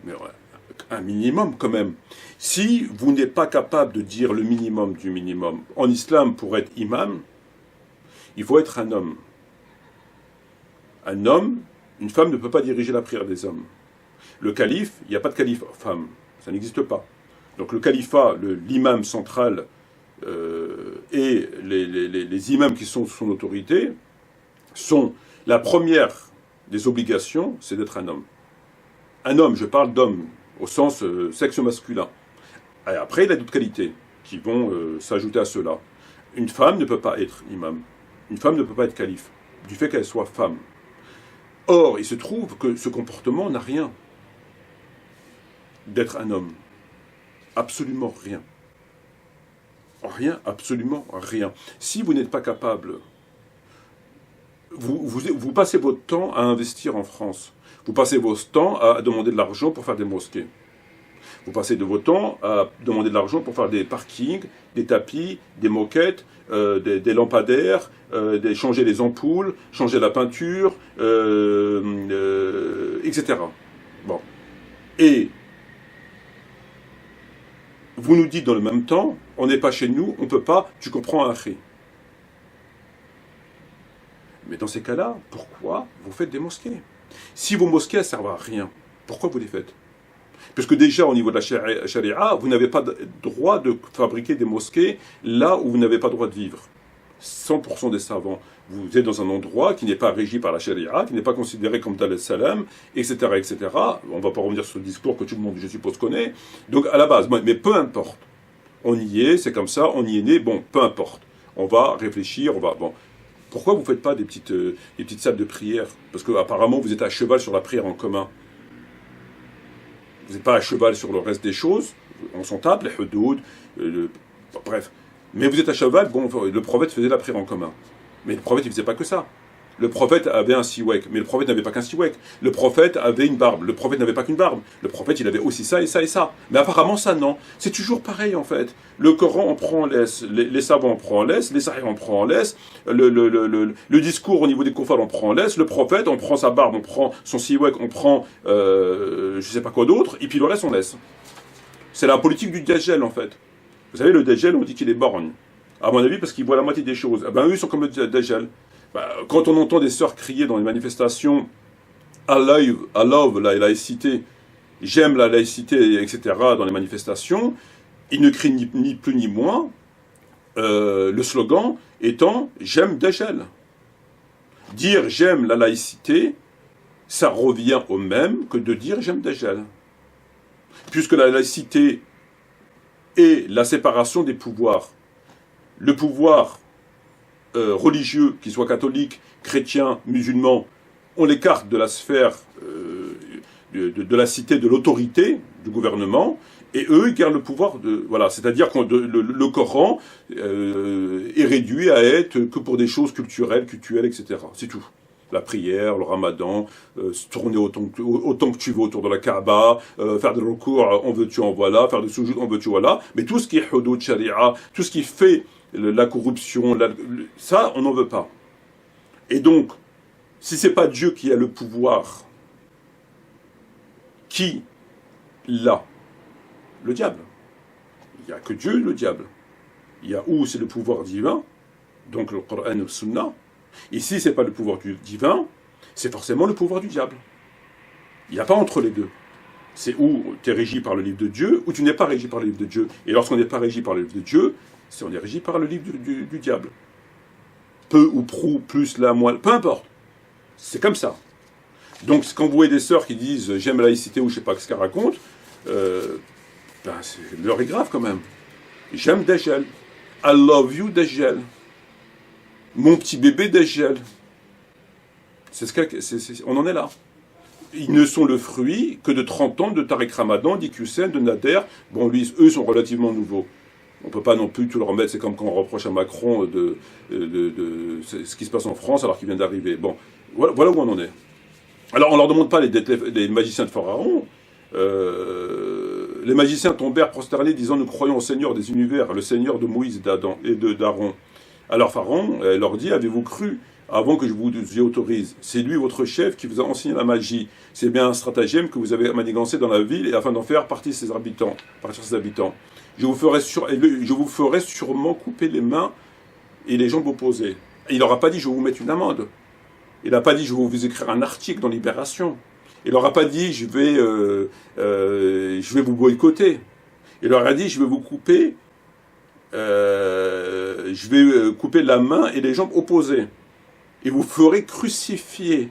Mais ouais, un minimum quand même. Si vous n'êtes pas capable de dire le minimum du minimum, en islam, pour être imam, il faut être un homme. Un homme, une femme ne peut pas diriger la prière des hommes. Le calife, il n'y a pas de calife femme, ça n'existe pas. Donc le califat, l'imam central et les imams qui sont sous son autorité, sont la première des obligations, c'est d'être un homme. Un homme, je parle d'homme, au sens sexe masculin. Et après, il y a d'autres qualités qui vont s'ajouter à cela. Une femme ne peut pas être imam. Une femme ne peut pas être calife, du fait qu'elle soit femme. Or, il se trouve que ce comportement n'a rien d'être un homme. Absolument rien. Rien, absolument rien. Si vous n'êtes pas capable, vous passez votre temps à investir en France. Vous passez votre temps à demander de l'argent pour faire des mosquées. Vous passez de votre temps à demander de l'argent pour faire des parkings, des tapis, des moquettes, des lampadaires, changer les ampoules, changer la peinture, etc. Bon. Et vous nous dites dans le même temps, on n'est pas chez nous, on ne peut pas, tu comprends un khé. Mais dans ces cas-là, pourquoi vous faites des mosquées? Si vos mosquées ne servent à rien, pourquoi vous les faites? Parce que déjà, au niveau de la charia, vous n'avez pas droit de fabriquer des mosquées là où vous n'avez pas droit de vivre. 100% des savants, vous êtes dans un endroit qui n'est pas régi par la charia, qui n'est pas considéré comme Dar es-Salam, etc., etc. On ne va pas revenir sur le discours que tout le monde, je suppose, connaît. Donc, à la base, mais peu importe. On y est, c'est comme ça, on y est né, bon, peu importe. On va réfléchir, bon. Pourquoi vous ne faites pas des petites salles de prière? Parce qu'apparemment, vous êtes à cheval sur la prière en commun. Vous n'êtes pas à cheval sur le reste des choses. On s'en tape, les hudoud, bref. Mais vous êtes à cheval, bon, le prophète faisait la prière en commun. Mais le prophète, il ne faisait pas que ça. Le prophète avait un siwek, mais le prophète n'avait pas qu'un siwek. Le prophète avait une barbe, le prophète n'avait pas qu'une barbe. Le prophète, il avait aussi ça et ça et ça. Mais apparemment, ça, non. C'est toujours pareil, en fait. Le Coran, on prend en laisse. Les savants, on prend en laisse. Les sahih, on prend en laisse. Le discours au niveau des koufars, on prend en laisse. Le prophète, on prend sa barbe, on prend son siwek, on prend je sais pas quoi d'autre. Et puis le reste, on laisse. C'est la politique du Dajjal, en fait. Vous savez, le Dajjal, on dit qu'il est borgne. À mon avis, parce qu'il voit la moitié des choses. Eh ben, eux, ils sont comme le Dajjal. Quand on entend des sœurs crier dans les manifestations « Allah la laïcité »,« J'aime la laïcité », etc. dans les manifestations, ils ne crient ni plus ni moins, le slogan étant « J'aime Dajjal ». Dire « J'aime la laïcité », ça revient au même que de dire « J'aime Dajjal ». Puisque la laïcité est la séparation des pouvoirs. Le pouvoir religieux, qu'il soit catholique, chrétien, musulman, on l'écarte de la sphère de la cité, de l'autorité du gouvernement, et eux, ils gardent le pouvoir de... Voilà, c'est-à-dire que le Coran est réduit à être que pour des choses culturelles, etc. C'est tout. La prière, le ramadan, se tourner autant que tu veux autour de la Kaaba, faire de recours, on veut tu en voilà, faire de soujoud, on veut tu voilà, mais tout ce qui est hudud, sharia, tout ce qui fait la corruption, ça, on n'en veut pas. Et donc, si c'est pas Dieu qui a le pouvoir, qui l'a? Le diable. Il n'y a que Dieu, le diable. Il y a où c'est le pouvoir divin, donc le Coran et le Sunna. Et si c'est pas le pouvoir divin, c'est forcément le pouvoir du diable. Il n'y a pas entre les deux. C'est où tu es régi par le livre de Dieu, ou tu n'es pas régi par le livre de Dieu. Et lorsqu'on n'est pas régi par le livre de Dieu, on est régi par le livre du diable. Peu ou prou, plus, la, moins, peu importe. C'est comme ça. Donc quand vous voyez des sœurs qui disent « j'aime la laïcité » ou je ne sais pas ce qu'elles racontent, l'heure est grave quand même. J'aime Dajjal. I love you Dajjal. Mon petit bébé Dajjal. On en est là. Ils ne sont le fruit que de 30 ans de Tariq Ramadan, d'Iqiyoussen, de Nader. Bon, eux sont relativement nouveaux. On ne peut pas non plus tout le remettre. C'est comme quand on reproche à Macron de ce qui se passe en France alors qu'il vient d'arriver. Bon, voilà où on en est. Alors, on ne leur demande pas les magiciens de Pharaon. Les magiciens tombèrent prosternés disant: nous croyons au Seigneur des univers, le Seigneur de Moïse, d'Adam et d'Aaron. Alors Pharaon leur dit: avez-vous cru avant que je vous y autorise? C'est lui votre chef qui vous a enseigné la magie. C'est bien un stratagème que vous avez manigancé dans la ville et afin d'en faire partir ses habitants. Je vous ferai sûrement couper les mains et les jambes opposées. Il n'aura pas dit: je vais vous mettre une amende. Il n'a pas dit: je vais vous écrire un article dans Libération. Il n'aura pas dit: je vais vous boycotter. Il leur a dit: je vais vous couper, couper la main et les jambes opposées. Et vous ferez crucifier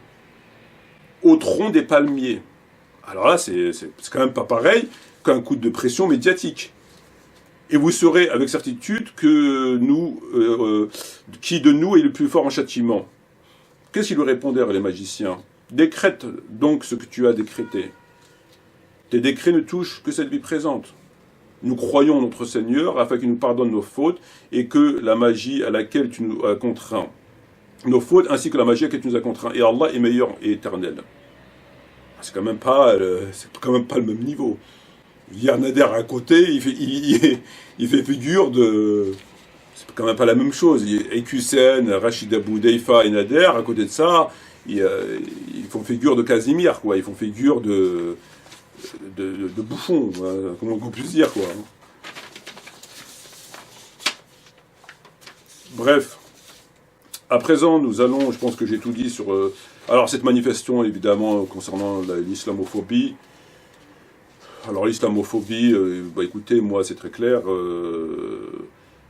au tronc des palmiers. Alors là, c'est quand même pas pareil qu'un coup de pression médiatique. Et vous saurez avec certitude que qui de nous est le plus fort en châtiment. Qu'est-ce qu'ils lui répondèrent, les magiciens? Décrète donc ce que tu as décrété. Tes décrets ne touchent que cette vie présente. Nous croyons en notre Seigneur afin qu'il nous pardonne nos fautes et que la magie à laquelle tu nous as contraints, nos fautes ainsi que la magie à laquelle tu nous as contraints. Et Allah est meilleur et éternel. C'est quand même pas le même niveau. Il y a Nader à côté, il fait figure de... C'est quand même pas la même chose. Ekusen, Rachid Abou Deifa et Nader, à côté de ça, ils font figure de Casimir, quoi. Ils font figure de bouffon, hein, comment on peut dire, quoi. Bref. À présent, nous allons, je pense que j'ai tout dit sur... alors, cette manifestation, évidemment, concernant l'islamophobie. Alors, l'islamophobie, écoutez, moi, c'est très clair.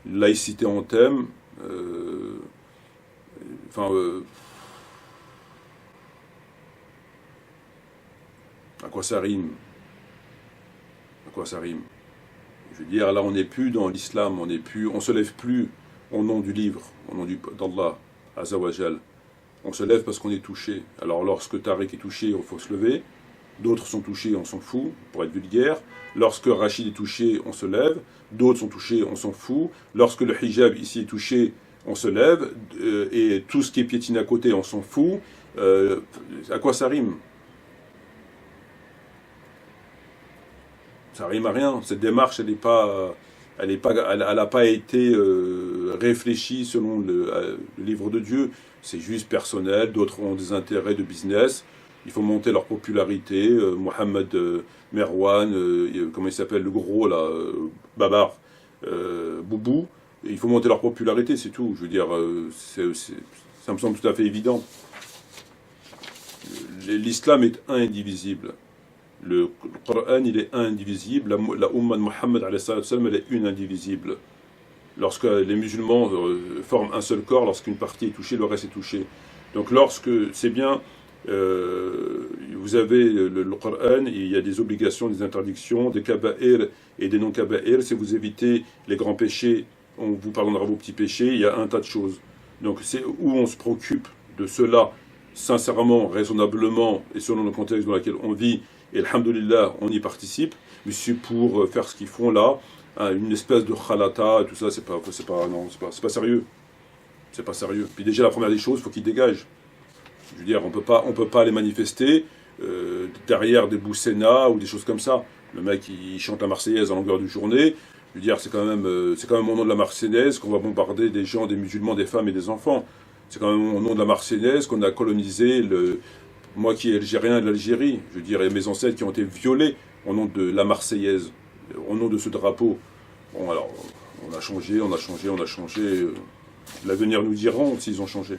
Laïcité en thème. À quoi ça rime? À quoi ça rime? Je veux dire, là, on n'est plus dans l'islam, on se lève plus au nom du livre, au nom d'Allah, Azawajal. On se lève parce qu'on est touché. Alors, lorsque Tariq est touché, il faut se lever. D'autres sont touchés, on s'en fout, pour être vulgaire. Lorsque Rachid est touché, on se lève. D'autres sont touchés, on s'en fout. Lorsque le hijab ici est touché, on se lève. Et tout ce qui est piétiné à côté, on s'en fout. À quoi ça rime? Ça rime à rien. Cette démarche, elle n'a pas été réfléchie selon le livre de Dieu. C'est juste personnel. D'autres ont des intérêts de business. Il faut monter leur popularité. Mohamed Merwan, comment il s'appelle, le gros là, Babar, Boubou. Il faut monter leur popularité, c'est tout. Je veux dire, ça me semble tout à fait évident. L'islam est indivisible. Le Coran, il est indivisible. La Ummah de Mohammed, elle est une indivisible. Lorsque les musulmans forment un seul corps, lorsqu'une partie est touchée, le reste est touché. Donc lorsque, c'est bien, vous avez le Coran, il y a des obligations, des interdictions, des kaba'ir et des non-kaba'ir. Si vous évitez les grands péchés, on vous pardonnera vos petits péchés. Il y a un tas de choses. Donc c'est où on se préoccupe de cela, sincèrement, raisonnablement, et selon le contexte dans lequel on vit, et alhamdoulilah, on y participe, mais c'est pour faire ce qu'ils font là, hein, une espèce de khalata, et tout ça, c'est pas sérieux. C'est pas sérieux. Puis déjà, la première des choses, il faut qu'ils dégagent. Je veux dire, on peut pas les manifester derrière des boussénas ou des choses comme ça. Le mec, il chante la Marseillaise à longueur de journée. Je veux dire, c'est quand même au nom de la Marseillaise qu'on va bombarder des gens, des musulmans, des femmes et des enfants. C'est quand même au nom de la Marseillaise qu'on a colonisé moi qui est algérien de l'Algérie. Je veux dire, il y a mes ancêtres qui ont été violés au nom de la Marseillaise, au nom de ce drapeau. Bon, alors, on a changé. L'avenir nous diront s'ils ont changé.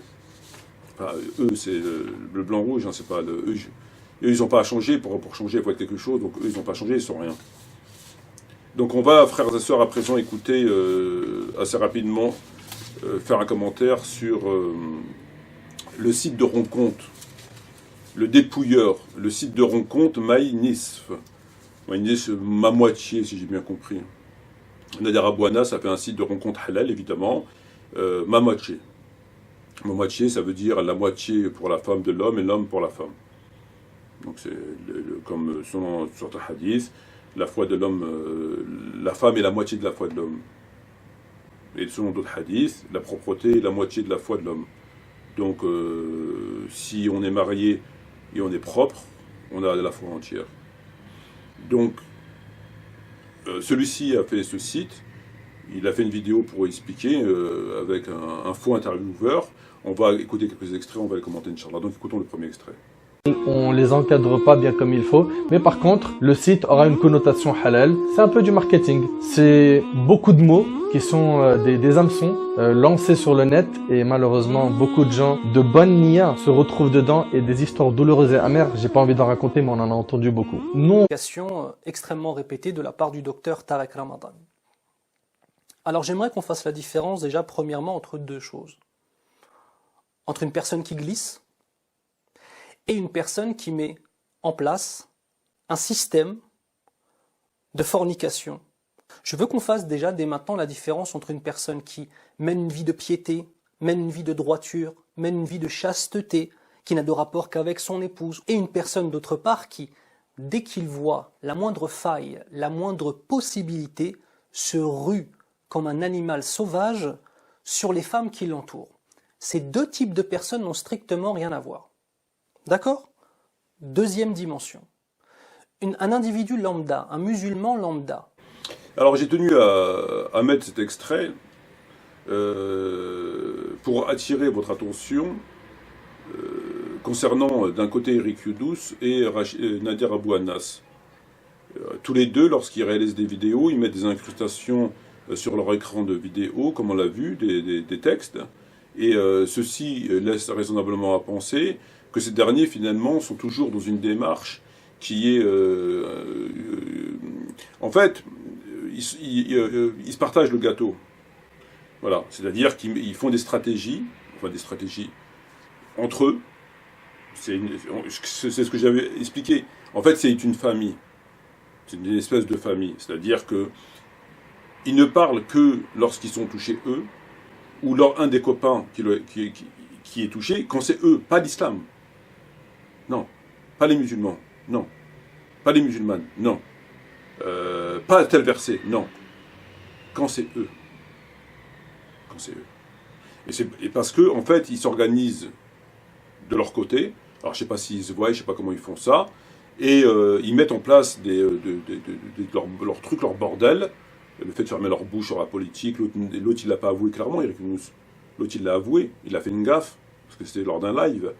Enfin, eux, c'est le blanc-rouge, hein, c'est pas eux, ils n'ont pas à changer, pour changer, il faut être quelque chose, donc eux, ils n'ont pas changé, ils sont rien. Donc on va, frères et sœurs, à présent écouter assez rapidement, faire un commentaire sur le site de rencontre, le dépouilleur, le site de rencontre Maïnisf. Maïnisf, ma moitié, si j'ai bien compris. Nader Abouana, ça fait un site de rencontre halal, évidemment, ma moitié. Ma moitié, ça veut dire la moitié pour la femme de l'homme et l'homme pour la femme. Donc c'est comme sur un hadith, la foi de l'homme, la femme est la moitié de la foi de l'homme. Et selon d'autres hadiths, la propreté est la moitié de la foi de l'homme. Donc, si on est marié et on est propre, on a la foi entière. Donc, celui-ci a fait ce site, il a fait une vidéo pour expliquer avec un faux intervieweur. On va écouter quelques extraits, on va les commenter, Inch'Allah. Donc, écoutons le premier extrait. On les encadre pas bien comme il faut, mais par contre, le site aura une connotation halal. C'est un peu du marketing. C'est beaucoup de mots qui sont des hameçons lancés sur le net, et malheureusement, beaucoup de gens de bonne nia se retrouvent dedans, et des histoires douloureuses et amères. J'ai pas envie d'en raconter, mais on en a entendu beaucoup. Non. Extrêmement répétée de la part du docteur Tarek Ramadan. Alors j'aimerais qu'on fasse la différence déjà premièrement entre deux choses. Entre une personne qui glisse et une personne qui met en place un système de fornication. Je veux qu'on fasse déjà dès maintenant la différence entre une personne qui mène une vie de piété, mène une vie de droiture, mène une vie de chasteté, qui n'a de rapport qu'avec son épouse, et une personne d'autre part qui, dès qu'il voit la moindre faille, la moindre possibilité, se rue comme un animal sauvage sur les femmes qui l'entourent. Ces deux types de personnes n'ont strictement rien à voir. D'accord? Deuxième dimension. Un individu lambda, un musulman lambda. Alors j'ai tenu à mettre cet extrait pour attirer votre attention concernant d'un côté Eric Youdous et Nader Abou Anas. Tous les deux, lorsqu'ils réalisent des vidéos, ils mettent des incrustations sur leur écran de vidéo, comme on l'a vu, des textes, et ceci laisse raisonnablement à penser que ces derniers, finalement, sont toujours dans une démarche qui est... en fait, ils se partagent le gâteau. Voilà, c'est-à-dire qu'ils font des stratégies entre eux. C'est ce que j'avais expliqué. En fait, c'est une famille. C'est une espèce de famille. C'est-à-dire que ils ne parlent que lorsqu'ils sont touchés eux, ou un des copains qui est touché, quand c'est eux, pas l'islam. Non. Pas les musulmans. Non. Pas les musulmanes. Non. Pas tel verset. Non. Quand c'est eux. Quand c'est eux. Et parce que, en fait, ils s'organisent de leur côté. Alors, je sais pas s'ils se voient, je sais pas comment ils font ça. Et ils mettent en place leurs trucs, leur bordel. Le fait de fermer leur bouche sur la politique. L'autre, il l'a pas avoué clairement, Eric Younous. L'autre, il l'a avoué. Il a fait une gaffe. Parce que c'était lors d'un live.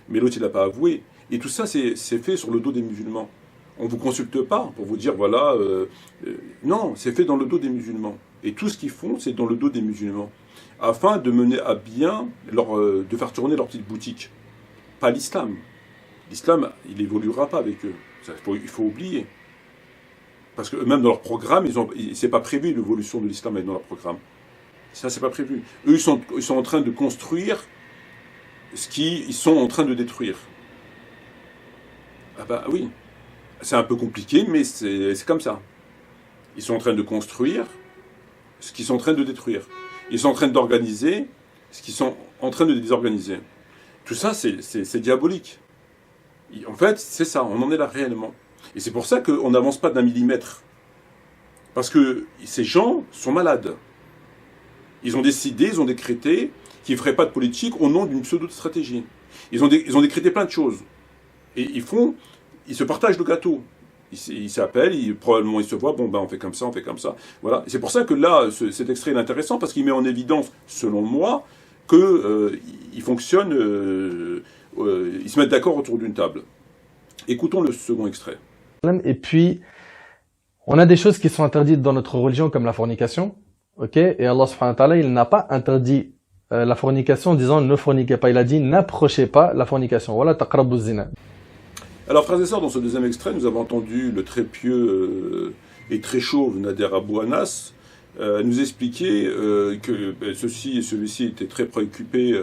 Mais l'autre, il l'a pas avoué. Et tout ça, c'est fait sur le dos des musulmans. On ne vous consulte pas pour vous dire, voilà... non, c'est fait dans le dos des musulmans. Et tout ce qu'ils font, c'est dans le dos des musulmans. Afin de mener à bien, de faire tourner leur petite boutique. Pas l'islam. L'islam, il évoluera pas avec eux. Il faut oublier. Parce que même dans leur programme, c'est pas prévu l'évolution de l'islam dans leur programme. Ça, c'est pas prévu. Eux, ils sont en train de construire ce qu'ils sont en train de détruire. Ah bah oui, c'est un peu compliqué, mais c'est comme ça. Ils sont en train de construire ce qu'ils sont en train de détruire. Ils sont en train d'organiser ce qu'ils sont en train de désorganiser. Tout ça, c'est diabolique. En fait, c'est ça, on en est là réellement. Et c'est pour ça qu'on n'avance pas d'un millimètre. Parce que ces gens sont malades. Ils ont décidé, ils ont décrété qu'ils ne feraient pas de politique au nom d'une pseudo-stratégie. Ils ont décrété plein de choses. Et ils se partagent le gâteau. Ils s'appellent, probablement ils se voient, bon ben on fait comme ça, on fait comme ça. Voilà. C'est pour ça que là, cet extrait est intéressant, parce qu'il met en évidence, selon moi, qu'ils fonctionnent, ils se mettent d'accord autour d'une table. Écoutons le second extrait. Et puis, on a des choses qui sont interdites dans notre religion, comme la fornication. Ok, et Allah subhanahu wa ta'ala, il n'a pas interdit la fornication en disant ne forniquez pas. Il a dit n'approchez pas la fornication. Voilà, taqrabu zina. Alors, frères et sœurs, dans ce deuxième extrait, nous avons entendu le très pieux et très chauve Nader Abou Anas nous expliquer que celui-ci était très préoccupé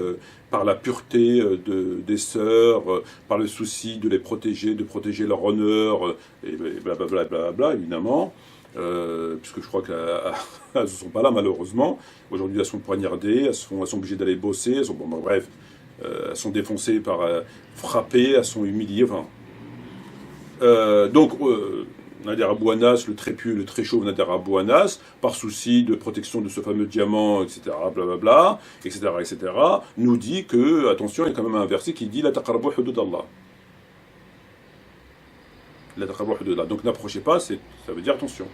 par la pureté des sœurs, par le souci de les protéger, de protéger leur honneur, et blablabla, bla, bla, évidemment. Puisque je crois qu'elles ne sont pas là, malheureusement. Aujourd'hui, elles sont poignardées, elles sont obligées d'aller bosser, elles sont défoncées frappées, elles sont humiliées, enfin... donc, Nader Abou Anas, le très pieux, le très chauve Nader Abou Anas, par souci de protection de ce fameux diamant, etc., blablabla, etc., nous dit que, attention, il y a quand même un verset qui dit « La taqrabu hudud Allah ». La taqrabu hudud Allah. Donc n'approchez pas, ça veut dire attention.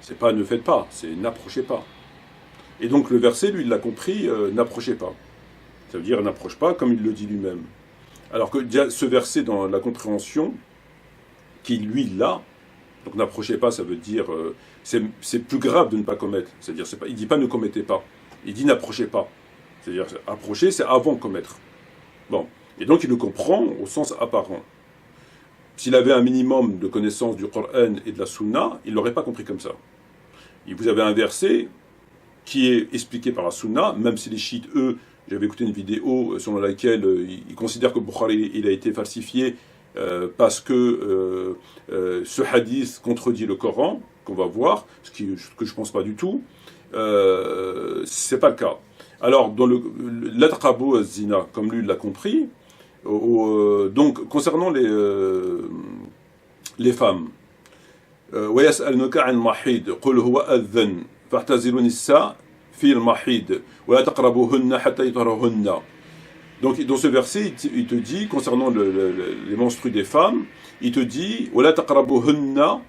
C'est pas ne faites pas, c'est n'approchez pas. Et donc le verset, lui, il l'a compris, n'approchez pas. Ça veut dire n'approche pas, comme il le dit lui-même. Alors que ce verset, dans la compréhension, qui lui l'a, donc n'approchez pas, ça veut dire, c'est plus grave de ne pas commettre. C'est-à-dire, il dit pas ne commettez pas, il dit n'approchez pas. C'est-à-dire, approcher, c'est avant commettre. Bon, et donc il le comprend au sens apparent. S'il avait un minimum de connaissance du Coran et de la Sunna, il l'aurait pas compris comme ça. Et vous avez un verset qui est expliqué par la Sunna, même si les chiites, eux, j'avais écouté une vidéo selon laquelle ils considèrent que Bukhari il a été falsifié parce que ce hadith contredit le Coran, qu'on va voir, ce que je pense pas du tout. C'est pas le cas. Alors, dans l'atqabu az-zina, comme lui l'a compris, donc concernant les femmes, وَيَسْأَلْنُكَ عَنْ مَحِيدٍ قُلْ هُوَ أَذًّن فَاعْتَزِلُوا النِّسَاءَ فِي الْمَحِيدِ وَلَا تَقْرَبُوهُنَّ حَتَّى يَطْهُرْنَ. Donc dans ce verset, il te dit, concernant les menstrues des femmes, il te dit وَلَا تَقْرَبُوهُنَّ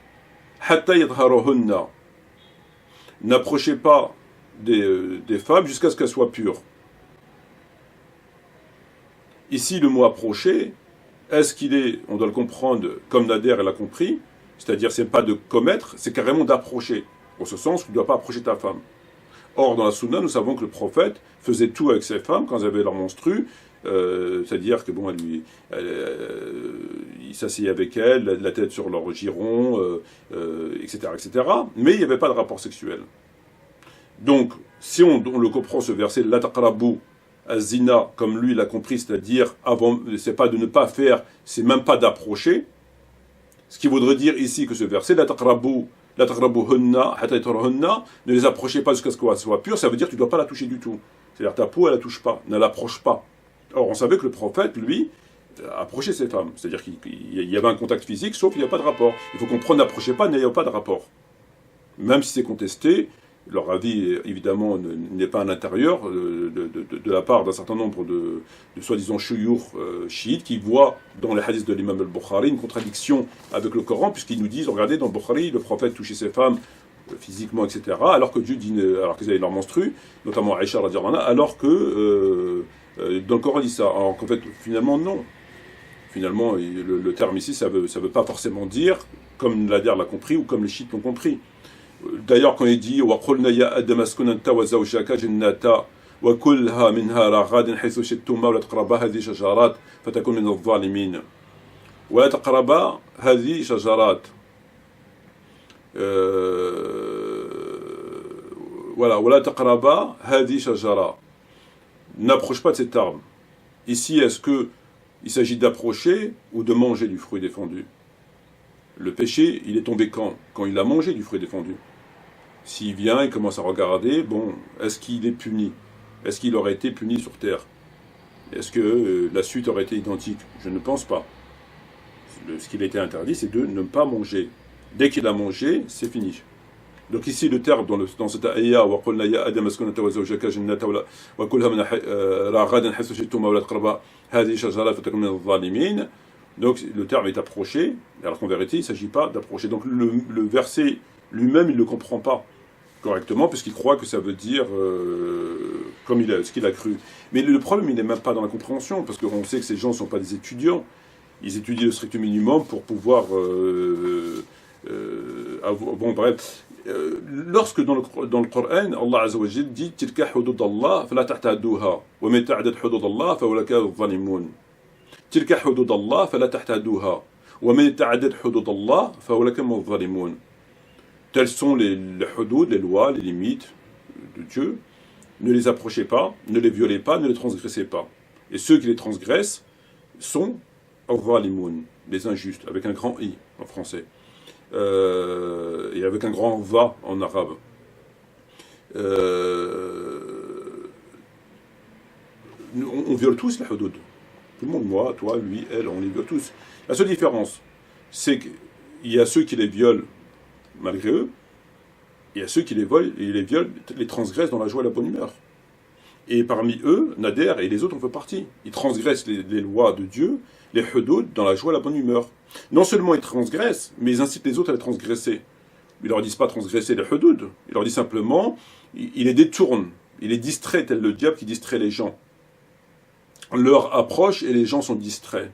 حَتَّى يَطْهُرْنَ. N'approchez pas des femmes jusqu'à ce qu'elles soient pures. Ici, le mot approcher, est-ce qu'il est, on doit le comprendre comme Nader l'a compris, c'est-à-dire c'est pas de commettre, c'est carrément d'approcher, au ce sens que tu ne dois pas approcher ta femme. Or, dans la Sunna, nous savons que le prophète faisait tout avec ses femmes quand elles avaient leur menstru, c'est-à-dire que bon, il s'asseyait avec elles, la tête sur leur giron, etc., mais il n'y avait pas de rapport sexuel. Donc, si on le comprend ce verset, la taqrabu az-zina, comme lui l'a compris, c'est-à-dire, c'est pas de ne pas faire, c'est même pas d'approcher, ce qui voudrait dire ici que ce verset, la taqrabuhunna hatta yathurhunna, ne les approchez pas jusqu'à ce qu'elle soit pure, ça veut dire que tu ne dois pas la toucher du tout. C'est-à-dire ta peau, elle la touche pas, ne l'approche pas. Or, on savait que le prophète, lui, approchait ses femmes. C'est-à-dire qu'il y avait un contact physique, sauf qu'il n'y a pas de rapport. Il faut comprendre, n'approchez pas, il n'y a pas de rapport. Même si c'est contesté, leur avis, évidemment, n'est pas à l'intérieur de la part d'un certain nombre de soi-disant chouyours chiites qui voient dans les hadiths de l'imam al-Bukhari une contradiction avec le Coran, puisqu'ils nous disent, regardez, dans le Bukhari, le prophète touchait ses femmes physiquement, etc., alors que Dieu dit, alors qu'ils avaient leur menstru, notamment Aïcha radhiyallahu anha, alors que dans le Coran dit ça. Alors qu'en fait, finalement, non. Finalement, le terme ici, ça veut pas forcément dire, comme Nader l'a compris, ou comme les chiites l'ont compris. D'ailleurs, quand il dit وَقُلْنَا يَا آدَمَ اسْكُنْ أَنْتَ وَزَوْجَكَ جَنَّةً وَكُلْهَا مِنْهَا رَغَدٍ حَيْثُ شِئْتُمَا وَلَا تَقْرَبَا هَذِهِ الشَّجَرَاتِ فَتَكُونَ مِنَ الظَّالِمِينَ وَلَا تَقْرَبَا هَذِهِ الشَّجَرَاتِ. Voilà, وَلَا تَقْرَبَا هَذِهِ الشَّجَرَاتِ. N'approche pas de cet arbre. Ici, est-ce qu'il s'agit d'approcher ou de manger du fruit défendu? Le péché, il est tombé quand? Quand il a mangé du fruit défendu. S'il vient et commence à regarder, bon, est-ce qu'il est puni? Est-ce qu'il aurait été puni sur terre? Est-ce que la suite aurait été identique? Je ne pense pas. Ce qu'il a été interdit, c'est de ne pas manger. Dès qu'il a mangé, c'est fini. Donc ici, le terme dans cette ayah, وَقُلْنَا يَا آدَمَ اسْكُنْ أَنْتَ وَزَوْجَكَ جَنَّةً وَكُلْهَا مِنْهَا رَغَدًا حَيْثُ شِئْتُمَا وَلَا تَقْرَبَا هَذِهِ الشَّجَرَةَ فَتَكُونَ مِنَ الظَّالِمِينَ. Donc le terme est approché, alors qu'en vérité il ne s'agit pas d'approcher. Donc le verset lui-même il ne le comprend pas correctement, puisqu'il croit que ça veut dire comme ce qu'il a cru. Mais le problème il n'est même pas dans la compréhension, parce qu'on sait que ces gens ne sont pas des étudiants, ils étudient le strict minimum pour pouvoir... bon bref, lorsque dans le Coran, Allah Azza wa Jalla dit « Tilka hudud Allah, fala ta'taduha, wa man ta'addad hudud Allah, fa ulaka adh-dhalimun » تلك حدود الله فلا تحتدوها ومن يتعدد حدود الله فأولئك هم الظالمون. Telles sont les hudud, les lois, les limites de Dieu. Ne les approchez pas, ne les violez pas, ne les transgressez pas. Et ceux qui les transgressent sont al-zalimun, les injustes, avec un grand i en français, et avec un grand va en arabe. On viole tous les hudud. Tout le monde, moi, toi, lui, elle, on les viole tous. La seule différence, c'est que il y a ceux qui les violent malgré eux, il y a ceux qui les violent, les transgressent dans la joie et la bonne humeur. Et parmi eux, Nader et les autres en font partie. Ils transgressent les lois de Dieu, les hudud, dans la joie et la bonne humeur. Non seulement ils transgressent, mais ils incitent les autres à les transgresser. Ils leur disent pas transgresser les hudud, ils leur disent simplement, ils les détournent, ils les distraient, tel le diable qui distrait les gens. L'heure approche et les gens sont distraits.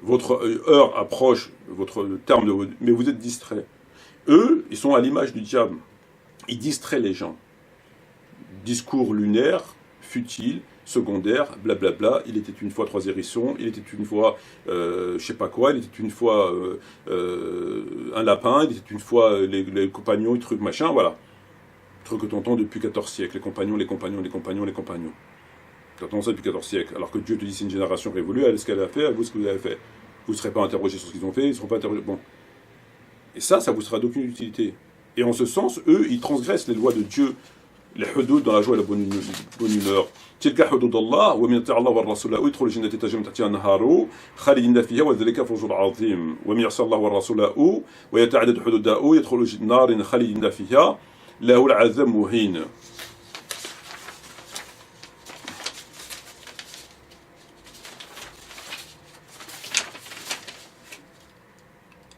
Votre heure approche, votre terme de... mais vous êtes distraits. Eux, ils sont à l'image du diable. Ils distraient les gens. Discours lunaire, futile, secondaire, blablabla. Il était une fois 3 hérissons, il était une fois je sais pas quoi, il était une fois un lapin, il était une fois les compagnons, les trucs machin, voilà. Truc que tu entends depuis 14 siècles, les compagnons. Tu entends ça depuis 14 siècles, alors que Dieu te dit c'est une génération révolue, elle ce qu'elle a fait, elle vous ce que vous avez fait. Vous ne serez pas interrogé sur ce qu'ils ont fait, ils ne seront pas interrogés. Bon. Et ça vous sera d'aucune utilité. Et en ce sens, eux, ils transgressent les lois de Dieu, les hudud dans la joie et la bonne humeur. تلك حدود الله ومن يطع الله والرسول يدخل الجنة تجري من تحتها الأنهار خالدين فيها وذلك فوز عظيم ومن يعصي الله والرسول ويتعدد حدوده يدخل نار خالدين فيها له العذاب مهين.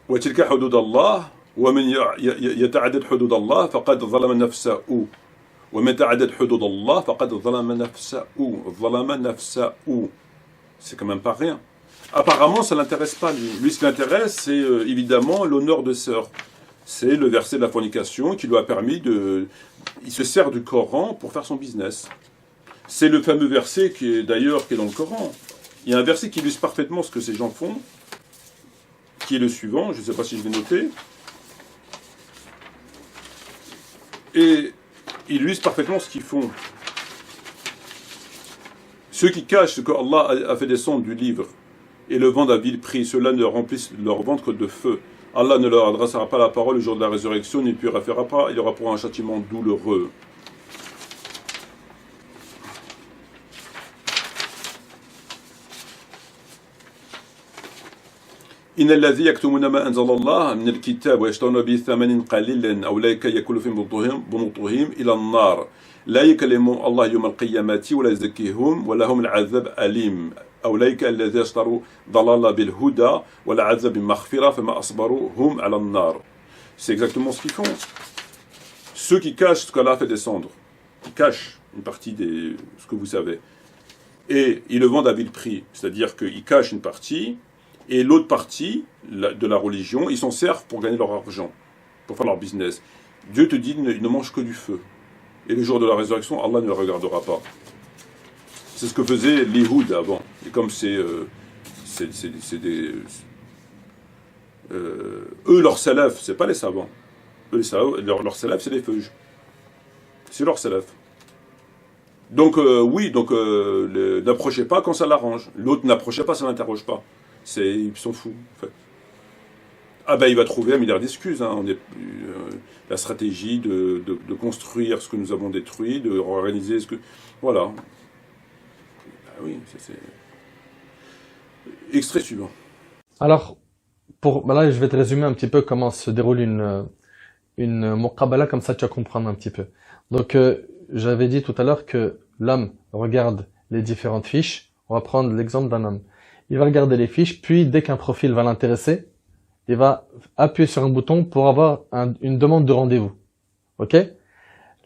وتلك حدود الله ومن يتعدد حدود الله فقد ظلم نفسه ومن تعدد حدود الله فقد ظلم نفسه. C'est quand même pas rien. Apparemment, ça l'intéresse pas lui. Lui, ce qui l'intéresse, c'est évidemment l'honneur de sœur. C'est le verset de la fornication qui lui a permis de... Il se sert du Coran pour faire son business. C'est le fameux verset qui est d'ailleurs qui est dans le Coran. Il y a un verset qui illustre parfaitement ce que ces gens font, qui est le suivant, je ne sais pas si je l'ai noté. Et il illustre parfaitement ce qu'ils font. Ceux qui cachent ce que Allah a fait descendre du livre et le vendent à vil prix, ceux-là ne remplissent leur ventre de feu. Allah ne leur adressera pas la parole le jour de la résurrection, ne purifiera pas, il y aura pour un châtiment douloureux. إن الذي يكتمون ما أنزل الله من الكتاب ويشترون به ثمنا قليلا أولئك يأكلون في بطونهم إلى النار لا يكلمهم الله يوم القيامة ولا يزكيهم ولهم العذاب أليم أولئك الذين اشتروا ضلال بالهدى والعذاب بالمغفرة فما أصبروا هم على النار. C'est exactement ce qu'ils font. Ceux qui cachent ce qu'Allah a fait descendre, ils cachent une partie de ce que vous savez, et ils le vendent à vil prix, c'est-à-dire qu'ils cachent une partie. Et l'autre partie de la religion, ils s'en servent pour gagner leur argent, pour faire leur business. Dieu te dit, ils ne mangent que du feu. Et le jour de la résurrection, Allah ne le regardera pas. C'est ce que faisaient les Houds avant. Et comme c'est des... eux, leurs salafs, c'est pas les savants. Eux, leurs salafs, c'est les feuges. C'est leurs salafs. Donc, oui, n'approchez pas quand ça l'arrange. L'autre n'approchez pas, ça n'interroge pas. Ils s'en foutent, en fait. Ah ben, il va trouver un milliard d'excuses. Hein. La stratégie de construire ce que nous avons détruit, de réorganiser ce que... Voilà. Ah oui, c'est... Extrait suivant. Alors, là, je vais te résumer un petit peu comment se déroule une muqabala, comme ça tu vas comprendre un petit peu. Donc, j'avais dit tout à l'heure que l'homme regarde les différentes fiches. On va prendre l'exemple d'un homme. Il va regarder les fiches, puis dès qu'un profil va l'intéresser, il va appuyer sur un bouton pour avoir une demande de rendez-vous. Ok?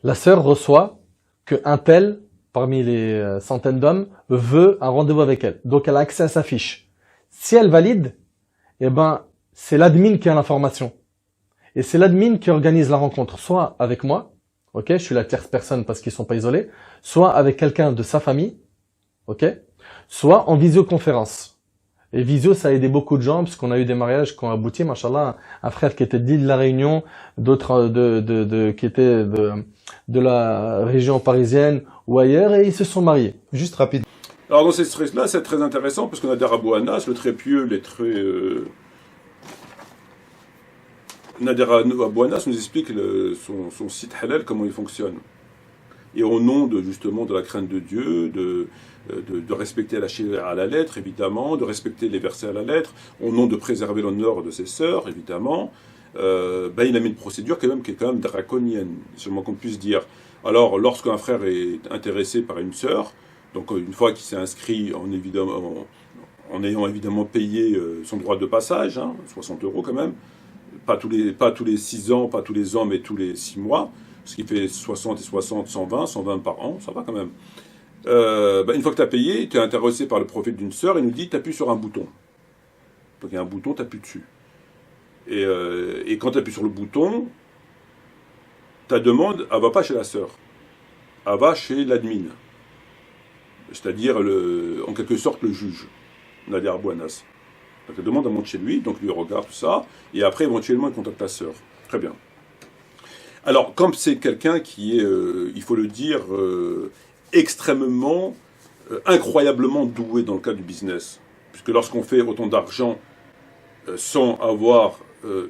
La sœur reçoit que un tel, parmi les centaines d'hommes, veut un rendez-vous avec elle. Donc elle a accès à sa fiche. Si elle valide, eh ben, c'est l'admin qui a l'information. Et c'est l'admin qui organise la rencontre, soit avec moi, ok? Je suis la tierce personne parce qu'ils sont pas isolés, soit avec quelqu'un de sa famille, ok? Soit en visioconférence. Et visio, ça a aidé beaucoup de gens, parce qu'on a eu des mariages qui ont abouti, machallah, un frère qui était d'île de la Réunion, d'autres qui étaient de la région parisienne ou ailleurs, et ils se sont mariés. Juste rapide. Alors dans ces stress-là, c'est très intéressant, parce qu'on a Nader Abou Anas, le très pieux, Nader Abou Anas nous explique son site halal, comment il fonctionne. et au nom justement de la crainte de Dieu, de respecter la charia à la lettre, évidemment, de respecter les versets à la lettre, au nom de préserver l'honneur de ses sœurs, évidemment, il a mis une procédure qui est quand même draconienne, seulement qu'on puisse dire. Alors, lorsqu'un frère est intéressé par une sœur, donc une fois qu'il s'est inscrit en ayant évidemment payé son droit de passage, 60 € quand même, pas tous les 6 ans, pas tous les ans, mais tous les 6 mois, ce qui fait 60 et 60, 120 par an, ça va quand même. Une fois que tu as payé, tu es intéressé par le profil d'une sœur, il nous dit, tu appuies sur un bouton. Donc il y a un bouton, tu appuies dessus. Et quand tu appuies sur le bouton, ta demande, elle va pas chez la sœur, elle va chez l'admin. C'est-à-dire, en quelque sorte, le juge, Nadir Bouanas. Donc la demande, elle monte chez lui, donc lui regarde tout ça, et après, éventuellement, il contacte la sœur. Très bien. Alors, comme c'est quelqu'un qui est, il faut le dire, extrêmement, incroyablement doué dans le cadre du business, puisque lorsqu'on fait autant d'argent sans avoir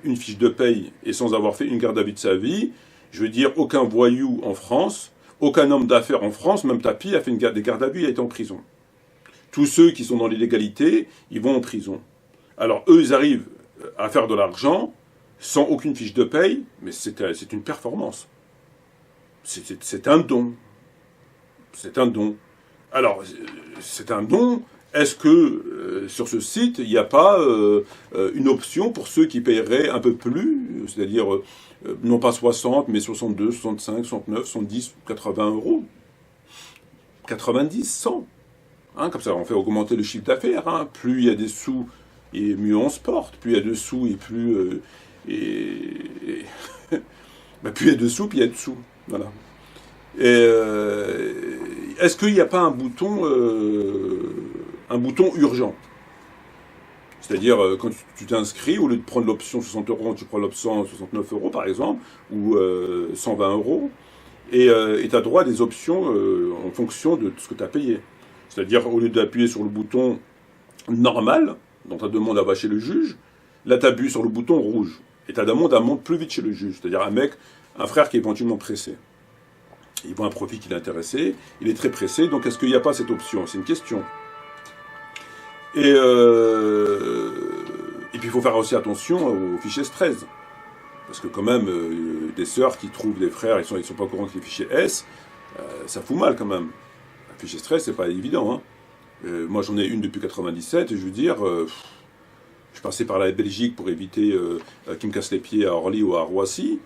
une fiche de paye et sans avoir fait une garde à vue de sa vie, je veux dire, aucun voyou en France, aucun homme d'affaires en France, même Tapi, a fait des gardes à vue, il a été en prison. Tous ceux qui sont dans l'illégalité, ils vont en prison. Alors, eux, ils arrivent à faire de l'argent sans aucune fiche de paye, mais c'est une performance. C'est un don. C'est un don. Alors, c'est un don. Est-ce que sur ce site, il n'y a pas une option pour ceux qui paieraient un peu plus, c'est-à-dire non pas 60, mais 62, 65, 69, 70, 80 €, 90, 100. Comme ça, on fait augmenter le chiffre d'affaires. Plus il y a des sous, et mieux on se porte. Plus il y a de sous, et plus... plus il y a de sous, plus il y a de sous. Voilà. Est-ce qu'il n'y a pas un bouton urgent? C'est-à-dire, quand tu t'inscris, au lieu de prendre l'option 60 €, tu prends l'option 69 € par exemple, ou 120 €, et tu as droit à des options en fonction de ce que tu as payé. C'est-à-dire, au lieu d'appuyer sur le bouton normal, dont ta demande va chez le juge, là tu appuies sur le bouton rouge, et ta demande elle monte plus vite chez le juge. C'est-à-dire un frère qui est éventuellement pressé. Il voit un profit qui l'intéressait, il est très pressé, donc est-ce qu'il n'y a pas cette option? C'est une question. Et puis il faut faire aussi attention aux fichiers S13. Parce que quand même, des sœurs qui trouvent des frères, ils sont pas au courant que les fichiers S, ça fout mal quand même. Un fichier S13, c'est pas évident. Moi j'en ai une depuis 97, et je veux dire, je passais par la Belgique pour éviter qu'ils me cassent les pieds à Orly ou à Roissy.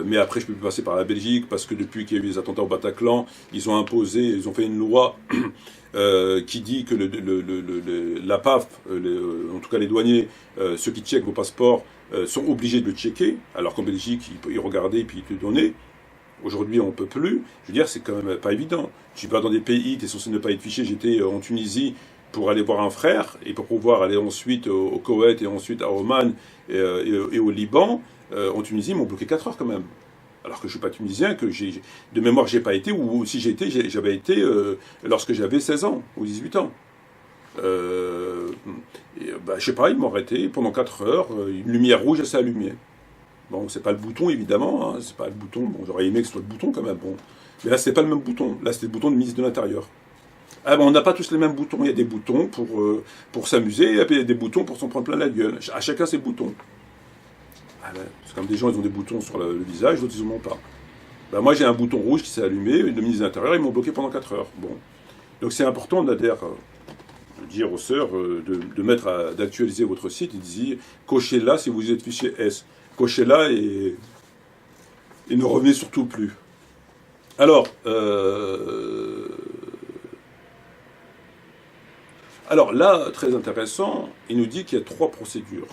Mais après, je peux plus passer par la Belgique parce que depuis qu'il y a eu les attentats au Bataclan, ils ont fait une loi qui dit que la PAF, en tout cas les douaniers, ceux qui checkent vos passeports, sont obligés de le checker, alors qu'en Belgique, ils regardaient et puis ils te donnaient. Aujourd'hui, on ne peut plus. Je veux dire, c'est quand même pas évident. Tu vas dans des pays, tu es censé ne pas être fiché. J'étais en Tunisie pour aller voir un frère et pour pouvoir aller ensuite au Koweït et ensuite à Oman et au Liban. En Tunisie, ils m'ont bloqué 4 heures quand même. Alors que je ne suis pas tunisien, que de mémoire, j'ai pas été, ou si j'ai été, j'avais été lorsque j'avais 16 ans ou 18 ans. Je sais pas, ils m'ont arrêté pendant 4 heures, une lumière rouge, elle s'est allumée. Bon, c'est pas le bouton évidemment, c'est pas le bouton, bon, j'aurais aimé que ce soit le bouton quand même, bon. Mais là, c'était pas le même bouton, là, c'était le bouton du ministre de l'Intérieur. On n'a pas tous les mêmes boutons, il y a des boutons pour s'amuser, et puis il y a des boutons pour s'en prendre plein la gueule. À chacun ses boutons. C'est comme des gens, ils ont des boutons sur le visage, d'autres ils n'en ont pas. Moi j'ai un bouton rouge qui s'est allumé, le ministre de l'Intérieur, ils m'ont bloqué pendant 4 heures. Bon. Donc c'est important de dire aux sœurs d'actualiser votre site et de dire cochez là si vous êtes fichier S. Cochez là et ne revenez surtout plus. Alors là, très intéressant, il nous dit qu'il y a 3 procédures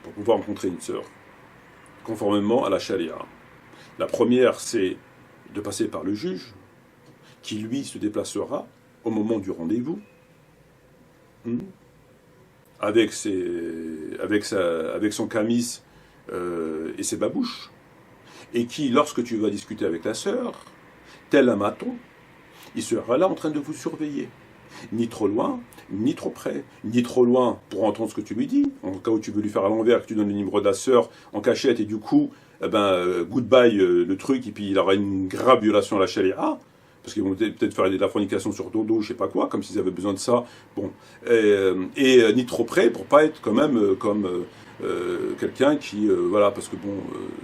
pour pouvoir rencontrer une sœur, conformément à la charia. La première, c'est de passer par le juge, qui lui se déplacera au moment du rendez-vous, avec son camis et ses babouches, et qui, lorsque tu vas discuter avec la sœur, tel un maton, il sera là en train de vous surveiller. Ni trop loin, ni trop près, ni trop loin pour entendre ce que tu lui dis, en cas où tu veux lui faire à l'envers, que tu donnes le numéro de la sœur en cachette, et du coup, eh ben, goodbye le truc, et puis il aura une grave violation à la charia, parce qu'ils vont peut-être faire de la fornication sur dodo, je sais pas quoi, comme s'ils avaient besoin de ça, bon, ni trop près, pour pas être quand même comme quelqu'un qui, voilà, parce que bon,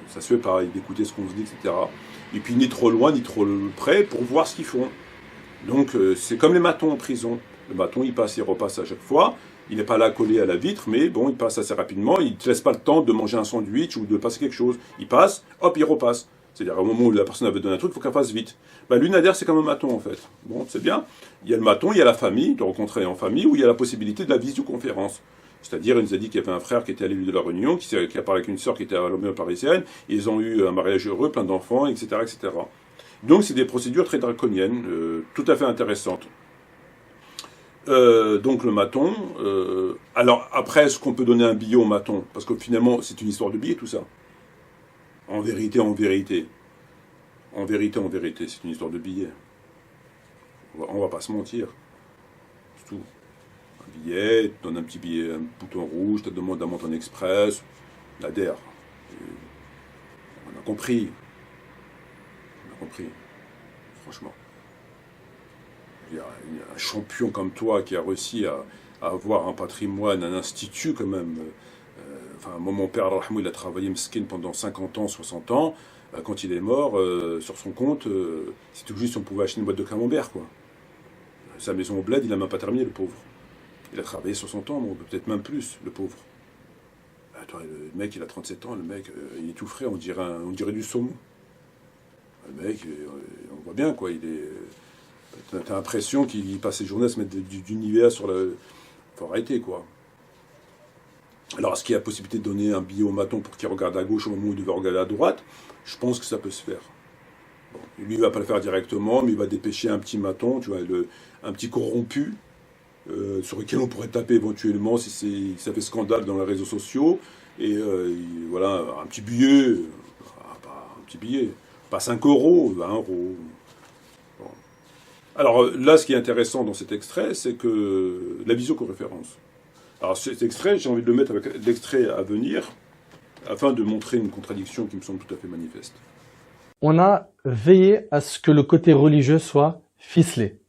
ça se fait pareil, d'écouter ce qu'on se dit, etc. Et puis ni trop loin, ni trop près, pour voir ce qu'ils font. Donc c'est comme les matons en prison. Le maton, il passe, il repasse à chaque fois. Il n'est pas là collé à la vitre, mais bon, il passe assez rapidement. Il ne te laisse pas le temps de manger un sandwich ou de passer quelque chose. Il passe, hop, il repasse. C'est-à-dire, au moment où la personne avait donné un truc, il faut qu'elle fasse vite. Ben, lui, Nader, c'est comme un maton, en fait. Bon, c'est bien. Il y a le maton, il y a la famille, de rencontrer en famille, où il y a la possibilité de la visioconférence. C'est-à-dire, il nous a dit qu'il y avait un frère qui était à l'île de la Réunion, qui a parlé avec une sœur qui était à la maison parisienne. Ils ont eu un mariage heureux, plein d'enfants, etc., etc. Donc, c'est des procédures très draconiennes, tout à fait intéressantes. Donc le maton. Alors après, est-ce qu'on peut donner un billet au maton? Parce que finalement, c'est une histoire de billet tout ça. En vérité, c'est une histoire de billet. On va pas se mentir. C'est tout. Un billet, tu donnes un petit billet, un bouton rouge, tu te demandes un montant en express, l'adhère. On a compris. Franchement. Il y a un champion comme toi qui a réussi à avoir un patrimoine, un institut quand même. Enfin, moi, mon père, il a travaillé mesquine pendant 50 ans, 60 ans. Quand il est mort, sur son compte, c'est tout juste si on pouvait acheter une boîte de camembert, quoi. Sa maison au bled, il n'a même pas terminé, le pauvre. Il a travaillé 60 ans, peut-être même plus, le pauvre. Attends, le mec, il a 37 ans, le mec, il est tout frais, on dirait du saumon. Le mec, on voit bien, quoi, il est... T'as l'impression qu'il passe ses journées à se mettre du Nivea sur le... Faut arrêter, quoi. Alors, est-ce qu'il y a la possibilité de donner un billet au maton pour qu'il regarde à gauche au moment où il devait regarder à droite? Je pense que ça peut se faire. Bon, lui, il va pas le faire directement, mais il va dépêcher un petit maton, tu vois, un petit corrompu, sur lequel on pourrait taper éventuellement si ça fait scandale dans les réseaux sociaux. Et voilà, un petit billet, pas 5 euros, 20 euros. Bon. Alors là, ce qui est intéressant dans cet extrait, c'est que la visioconférence. Alors cet extrait, j'ai envie de le mettre avec l'extrait à venir, afin de montrer une contradiction qui me semble tout à fait manifeste. On a veillé à ce que le côté religieux soit ficelé.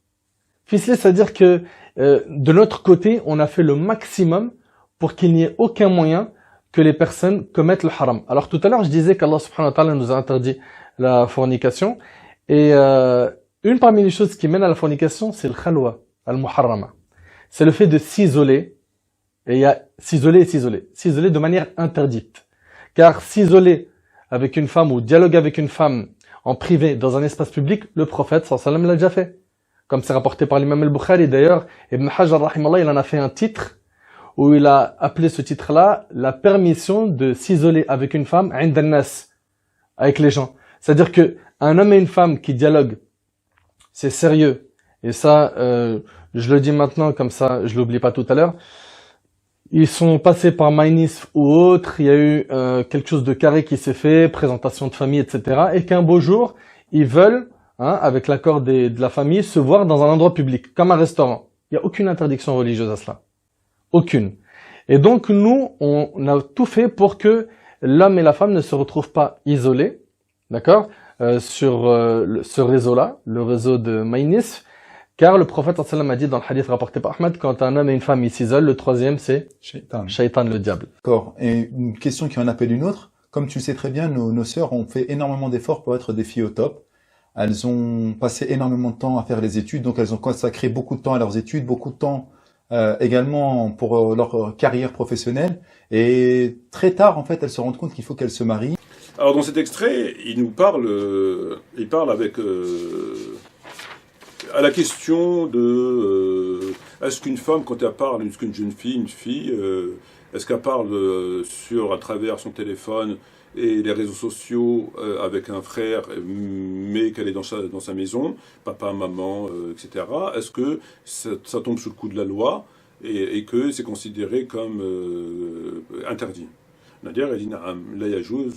Ficelé, c'est-à-dire que de notre côté, on a fait le maximum pour qu'il n'y ait aucun moyen que les personnes commettent le haram. Alors tout à l'heure, je disais qu'Allah subhanahu wa ta'ala nous a interdit la fornication. Et une parmi les choses qui mènent à la fornication, c'est le khalwa, al-muharrama. C'est le fait de s'isoler. Et il y a s'isoler et s'isoler. S'isoler de manière interdite. Car s'isoler avec une femme ou dialoguer avec une femme en privé dans un espace public, le prophète sallallahu alayhi wa sallam l'a déjà fait. Comme c'est rapporté par l'imam al-Bukhari d'ailleurs, Ibn Hajar rahimallah, il en a fait un titre où il a appelé ce titre-là la permission de s'isoler avec une femme 'inda an-nas, avec les gens. C'est-à-dire que un homme et une femme qui dialoguent, c'est sérieux. Et ça, je le dis maintenant comme ça, je l'oublie pas tout à l'heure. Ils sont passés par MyNIS ou autre, il y a eu quelque chose de carré qui s'est fait, présentation de famille, etc. Et qu'un beau jour, ils veulent, avec l'accord de la famille, se voir dans un endroit public, comme un restaurant. Il n'y a aucune interdiction religieuse à cela. Aucune. Et donc nous, on a tout fait pour que l'homme et la femme ne se retrouvent pas isolés, d'accord, sur ce réseau-là, le réseau de MyNIS. Car le prophète sallallahu alayhi wa sallam a dit dans le hadith rapporté par Ahmed, quand un homme et une femme ils s'isolent, le troisième c'est Shaitan, le diable. D'accord. Et une question qui en appelle une autre. Comme tu le sais très bien, nos sœurs ont fait énormément d'efforts pour être des filles au top. Elles ont passé énormément de temps à faire les études, donc elles ont consacré beaucoup de temps à leurs études, beaucoup de temps également pour leur carrière professionnelle. Et très tard, en fait, elles se rendent compte qu'il faut qu'elles se marient. Alors dans cet extrait, il parle avec... à la question de est-ce qu'une femme, quand elle parle, est-ce qu'une jeune fille, une fille, est-ce qu'elle parle à travers son téléphone et les réseaux sociaux avec un frère, mais qu'elle est dans sa maison, papa, maman, etc. Est-ce que ça tombe sous le coup de la loi et que c'est considéré comme interdit? Nadir, elle dit la yajouz,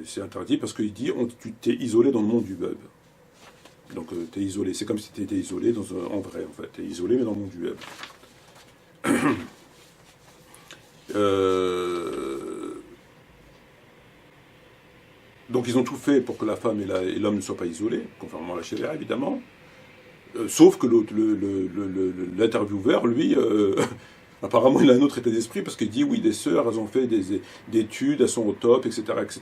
c'est interdit parce qu'il dit tu t'es isolé dans le monde du web. Donc t'es isolé, c'est comme si t'étais isolé en vrai en fait, t'es isolé mais dans le monde du web. Donc ils ont tout fait pour que la femme et l'homme ne soient pas isolés, conformément à la charia évidemment. Sauf que l'intervieweur, lui, apparemment il a un autre état d'esprit parce qu'il dit oui, des sœurs, elles ont fait des études, elles sont au top, etc. etc.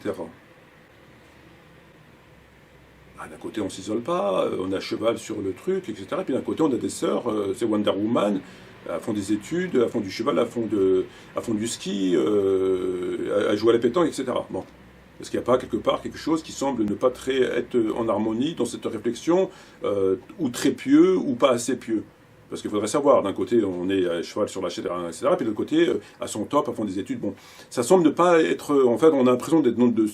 D'un côté, on ne s'isole pas, on a cheval sur le truc, etc. Et puis d'un côté, on a des sœurs, c'est Wonder Woman, elles font des études, elles font du cheval, elles font du ski, elles jouent à la pétanque, etc. Bon. Est-ce qu'il n'y a pas quelque part quelque chose qui semble ne pas très être en harmonie dans cette réflexion, ou très pieux, ou pas assez pieux? Parce qu'il faudrait savoir, d'un côté, on est à cheval sur la chaîne, etc., puis de l'autre côté, à son top, à fond des études. Bon, ça semble ne pas être... En fait, on a l'impression d'être dans deux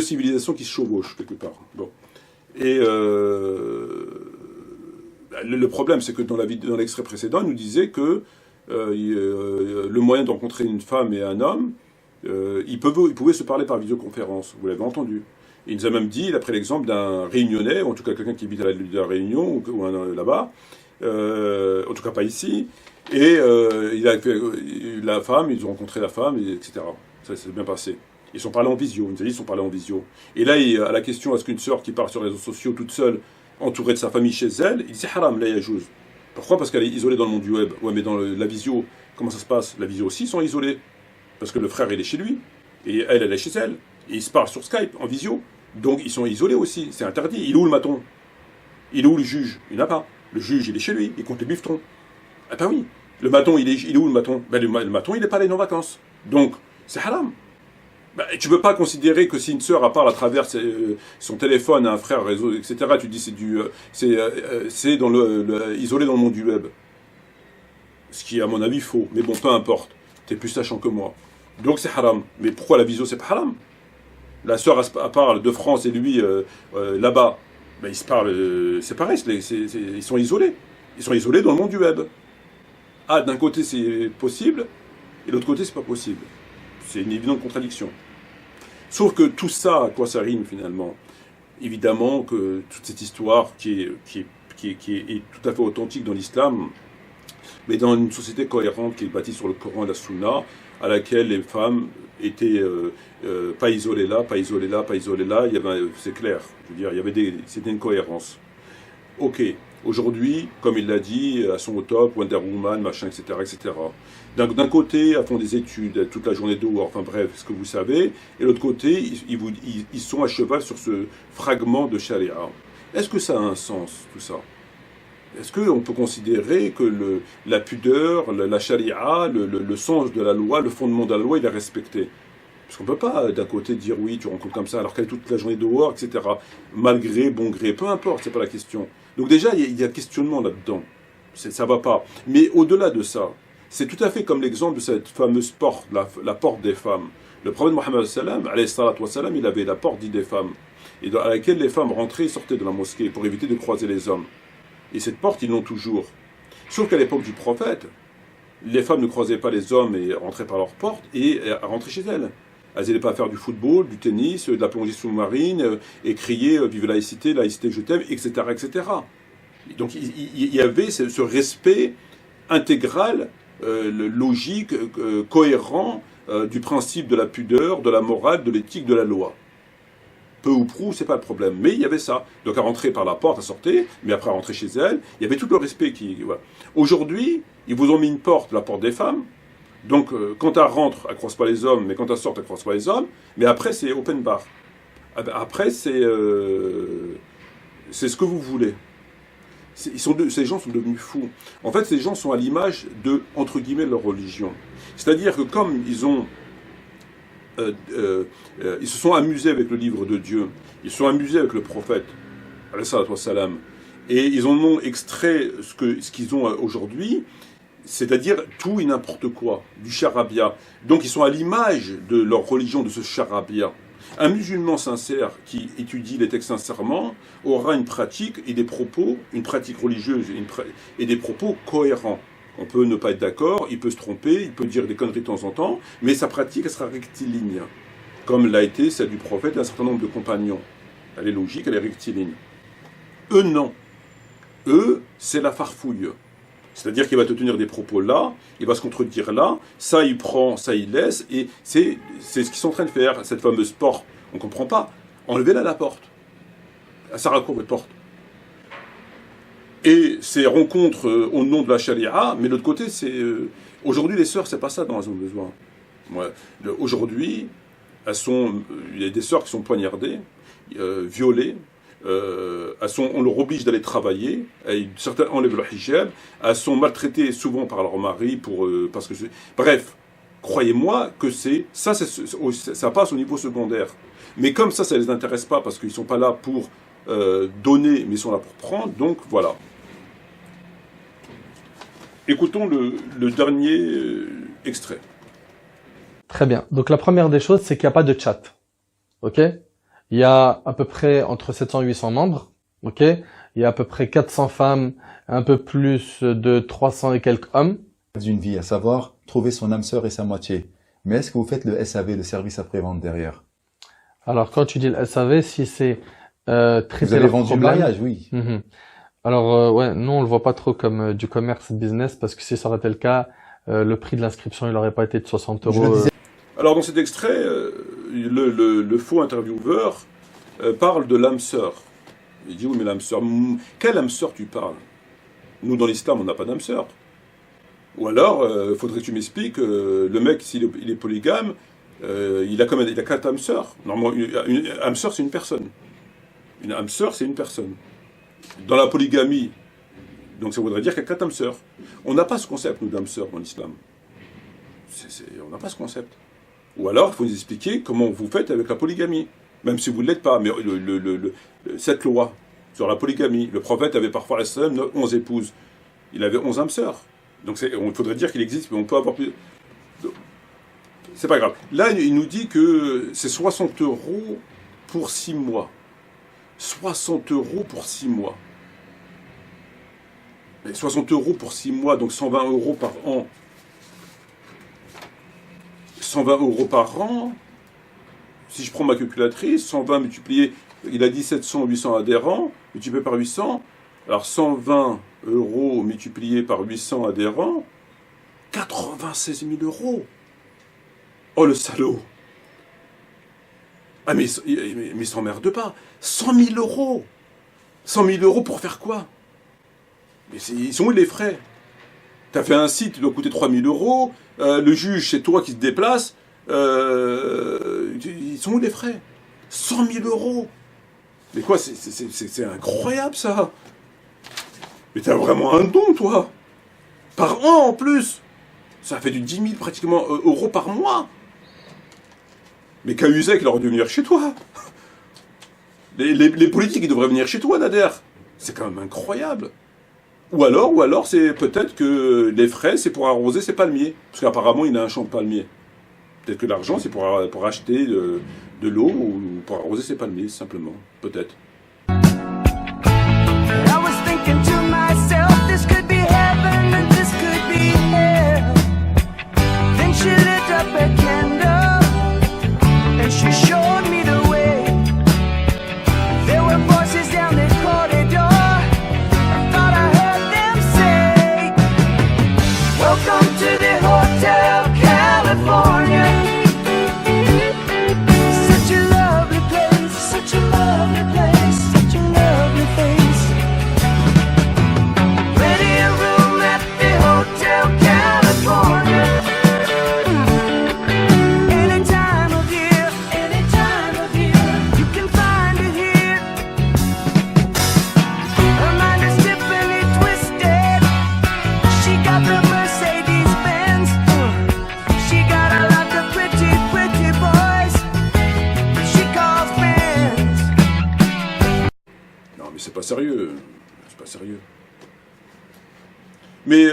civilisations qui se chevauchent, quelque part. Bon. Et le problème, c'est que dans l'extrait précédent, il nous disait que le moyen de rencontrer une femme et un homme, ils pouvaient se parler par visioconférence. Vous l'avez entendu. Il nous a même dit, il a pris l'exemple d'un Réunionnais, ou en tout cas quelqu'un qui habite à la Réunion, ou là-bas, en tout cas pas ici, et la femme, ils ont rencontré la femme, etc. Ça s'est bien passé. Ils sont parlés en visio, ils sont parlés en visio. Et là, à la question, est-ce qu'une sœur qui part sur les réseaux sociaux toute seule, entourée de sa famille chez elle, il dit c'est haram, la yajouz. Pourquoi? Parce qu'elle est isolée dans le monde du web. Ouais, mais dans la visio, comment ça se passe? La visio aussi, ils sont isolés. Parce que le frère, il est chez lui, et elle est chez elle. Et ils se parlent sur Skype, en visio. Donc ils sont isolés aussi, c'est interdit. Il est où le maton? Il est où le juge? Il n'y en a pas. Le juge, il est chez lui, il compte les bifetons. Ah ben oui. Le maton, il est où le maton? Ben, le maton, il n'est pas allé en vacances. Donc, c'est haram. Ben, tu ne peux pas considérer que si une sœur parle à travers son téléphone à un frère, réseau, etc., tu dis c'est isolé dans le monde du web. Ce qui est à mon avis faux. Mais bon, peu importe. Tu es plus sachant que moi. Donc c'est haram. Mais pourquoi la visio, c'est pas haram? La sœur, elle parle de France et lui, là-bas. Ben, ils se parlent, c'est pareil, ils sont isolés. Ils sont isolés dans le monde du web. Ah, d'un côté c'est possible, et de l'autre côté c'est pas possible. C'est une évidente contradiction. Sauf que tout ça, à quoi ça rime finalement? Évidemment que toute cette histoire qui est tout à fait authentique dans l'islam, mais dans une société cohérente qui est bâtie sur le Coran et la Sunna, à laquelle les femmes étaient pas isolées là, pas isolées là, pas isolées là, c'est clair, je veux dire, c'était une cohérence. Ok, aujourd'hui, comme il l'a dit, elles sont au top, Wonder Woman, machin, etc., etc. D'un côté, elles font des études toute la journée dehors, enfin bref, ce que vous savez, et de l'autre côté, ils sont à cheval sur ce fragment de charia. Est-ce que ça a un sens, tout ça? Est-ce qu'on peut considérer que la pudeur, la charia, le sens de la loi, le fondement de la loi, il est respecté? Parce qu'on ne peut pas d'un côté dire oui, tu rencontres comme ça, alors qu'elle est toute la journée dehors, etc. Malgré, bon gré, peu importe, c'est pas la question. Donc déjà, il y a questionnement là-dedans. Ça va pas. Mais au-delà de ça, c'est tout à fait comme l'exemple de cette fameuse porte, la porte des femmes. Le prophète Mohammed alayhi salatu wa salam, il avait la porte dite des femmes, et à laquelle les femmes rentraient et sortaient de la mosquée pour éviter de croiser les hommes. Et cette porte, ils l'ont toujours. Sauf qu'à l'époque du prophète, les femmes ne croisaient pas les hommes et rentraient par leur porte et rentraient chez elles. Elles n'allaient pas faire du football, du tennis, de la plongée sous-marine, et crier « Vive la laïcité, je t'aime », etc., etc. Donc il y avait ce respect intégral, logique, cohérent du principe de la pudeur, de la morale, de l'éthique, de la loi. Peu ou prou, c'est pas le problème. Mais il y avait ça. Donc à rentrer par la porte, à sortir, mais après à rentrer chez elle, il y avait tout le respect qui... Voilà. Aujourd'hui, ils vous ont mis une porte, la porte des femmes. Donc quand elle rentre, elle ne croise pas les hommes, mais quand elle sort, elle ne croise pas les hommes. Mais après, c'est open bar. Après, c'est ce que vous voulez. Ces gens sont devenus fous. En fait, ces gens sont à l'image de, entre guillemets, leur religion. C'est-à-dire que comme ils se sont amusés avec le livre de Dieu, ils se sont amusés avec le prophète, et ils en ont extrait ce qu'ils ont aujourd'hui, c'est-à-dire tout et n'importe quoi, du charabia. Donc ils sont à l'image de leur religion, de ce charabia. Un musulman sincère qui étudie les textes sincèrement aura une pratique et des propos, une pratique religieuse et des propos cohérents. On peut ne pas être d'accord, il peut se tromper, il peut dire des conneries de temps en temps, mais sa pratique, elle sera rectiligne, comme l'a été celle du prophète et d'un certain nombre de compagnons. Elle est logique, elle est rectiligne. Eux, non. Eux, c'est la farfouille. C'est-à-dire qu'il va te tenir des propos là, il va se contredire là, ça il prend, ça il laisse, et c'est ce qu'ils sont en train de faire, cette fameuse porte On ne comprend pas. Enlevez-la la porte. Ça raconte votre porte. Et ces rencontres au nom de la charia, mais de l'autre côté, c'est... aujourd'hui, les sœurs, c'est pas ça dont elles ont besoin. Aujourd'hui, il y a des sœurs qui sont poignardées, violées, on leur oblige d'aller travailler, certains enlèvent leur hijab, elles sont maltraitées souvent par leur mari, parce que... Bref, croyez-moi que ça passe au niveau secondaire. Mais comme ça ne les intéresse pas, parce qu'ils ne sont pas là pour donner, mais ils sont là pour prendre, donc voilà. Écoutons le dernier extrait. Très bien. Donc la première des choses, c'est qu'il n'y a pas de chat. Ok? Il y a à peu près entre 700 et 800 membres. Ok? Il y a à peu près 400 femmes, un peu plus de 300 et quelques hommes. D'une vie, à savoir trouver son âme sœur et sa moitié. Mais est-ce que vous faites le SAV, le service après-vente derrière? Alors quand tu dis le SAV, si c'est traiter Vous avez leurs vendu le problèmes. mariage, oui. Mhm. Alors ouais, nous on le voit pas trop comme du commerce business, parce que si ça aurait été le cas, le prix de l'inscription il n'aurait pas été de 60 Je le euros. disais. Alors dans cet extrait, le faux intervieweur parle de l'âme sœur. Il dit oui mais l'âme sœur, quelle âme sœur tu parles? Nous dans l'islam on n'a pas d'âme sœur. Ou alors, faudrait que tu m'expliques, le mec s'il est polygame, il a 4 âmes sœurs. Normalement, une âme sœur c'est une personne. Une âme sœur c'est une personne. Dans la polygamie, donc ça voudrait dire qu'il y a 4 âmes sœurs. On n'a pas ce concept nous d'âme sœur dans l'islam. On n'a pas ce concept. Ou alors, il faut nous expliquer comment vous faites avec la polygamie. Même si vous ne l'êtes pas, mais cette loi sur la polygamie, le prophète avait parfois 11 épouses. Il avait 11 âmes sœurs. Donc il faudrait dire qu'il existe, mais on peut avoir plus... C'est pas grave. Là, il nous dit que c'est 60 euros pour 6 mois. 60 euros pour 6 mois. Mais 60 euros pour 6 mois, donc 120 euros par an. 120 euros par an, si je prends ma calculatrice, 120 multiplié, il a dit 700, 800 adhérents, multiplié par 800, alors 120 euros multiplié par 800 adhérents, 96 000 euros. Oh le salaud! Ah mais il s'emmerde pas. 100 000 euros! 100 000 euros pour faire quoi? Mais ils sont où les frais? T'as fait un site, il doit coûter 3 000 euros. Le juge, c'est toi qui te déplace. Ils sont où les frais? 100 000 euros! Mais quoi, c'est incroyable ça! Mais t'as vraiment un don, toi! Par an en plus! Ça fait du 10 000 pratiquement euros par mois! Mais Cahuzac, il aurait dû venir chez toi! Les politiques, ils devraient venir chez toi, Nader! C'est quand même incroyable! Ou alors c'est peut-être que les frais, c'est pour arroser ses palmiers. Parce qu'apparemment, il a un champ de palmiers. Peut-être que l'argent, c'est pour acheter de l'eau ou pour arroser ses palmiers, simplement. Peut-être. I was thinking to myself, this could be heaven and this could be hell. Then she lit up a candle and she showed me the way. There were voices down the corridor. I thought I heard them say, welcome to the Hotel California. Such a lovely place, such a lovely place, such a lovely face. Ready a room at the Hotel California. Any time of year, you can find it here. Her mind is Tiffany twisted. She got the Mercedes Benz. She got a lot of pretty, pretty boys. She calls friends. Non, mais c'est pas sérieux. C'est pas sérieux. Mais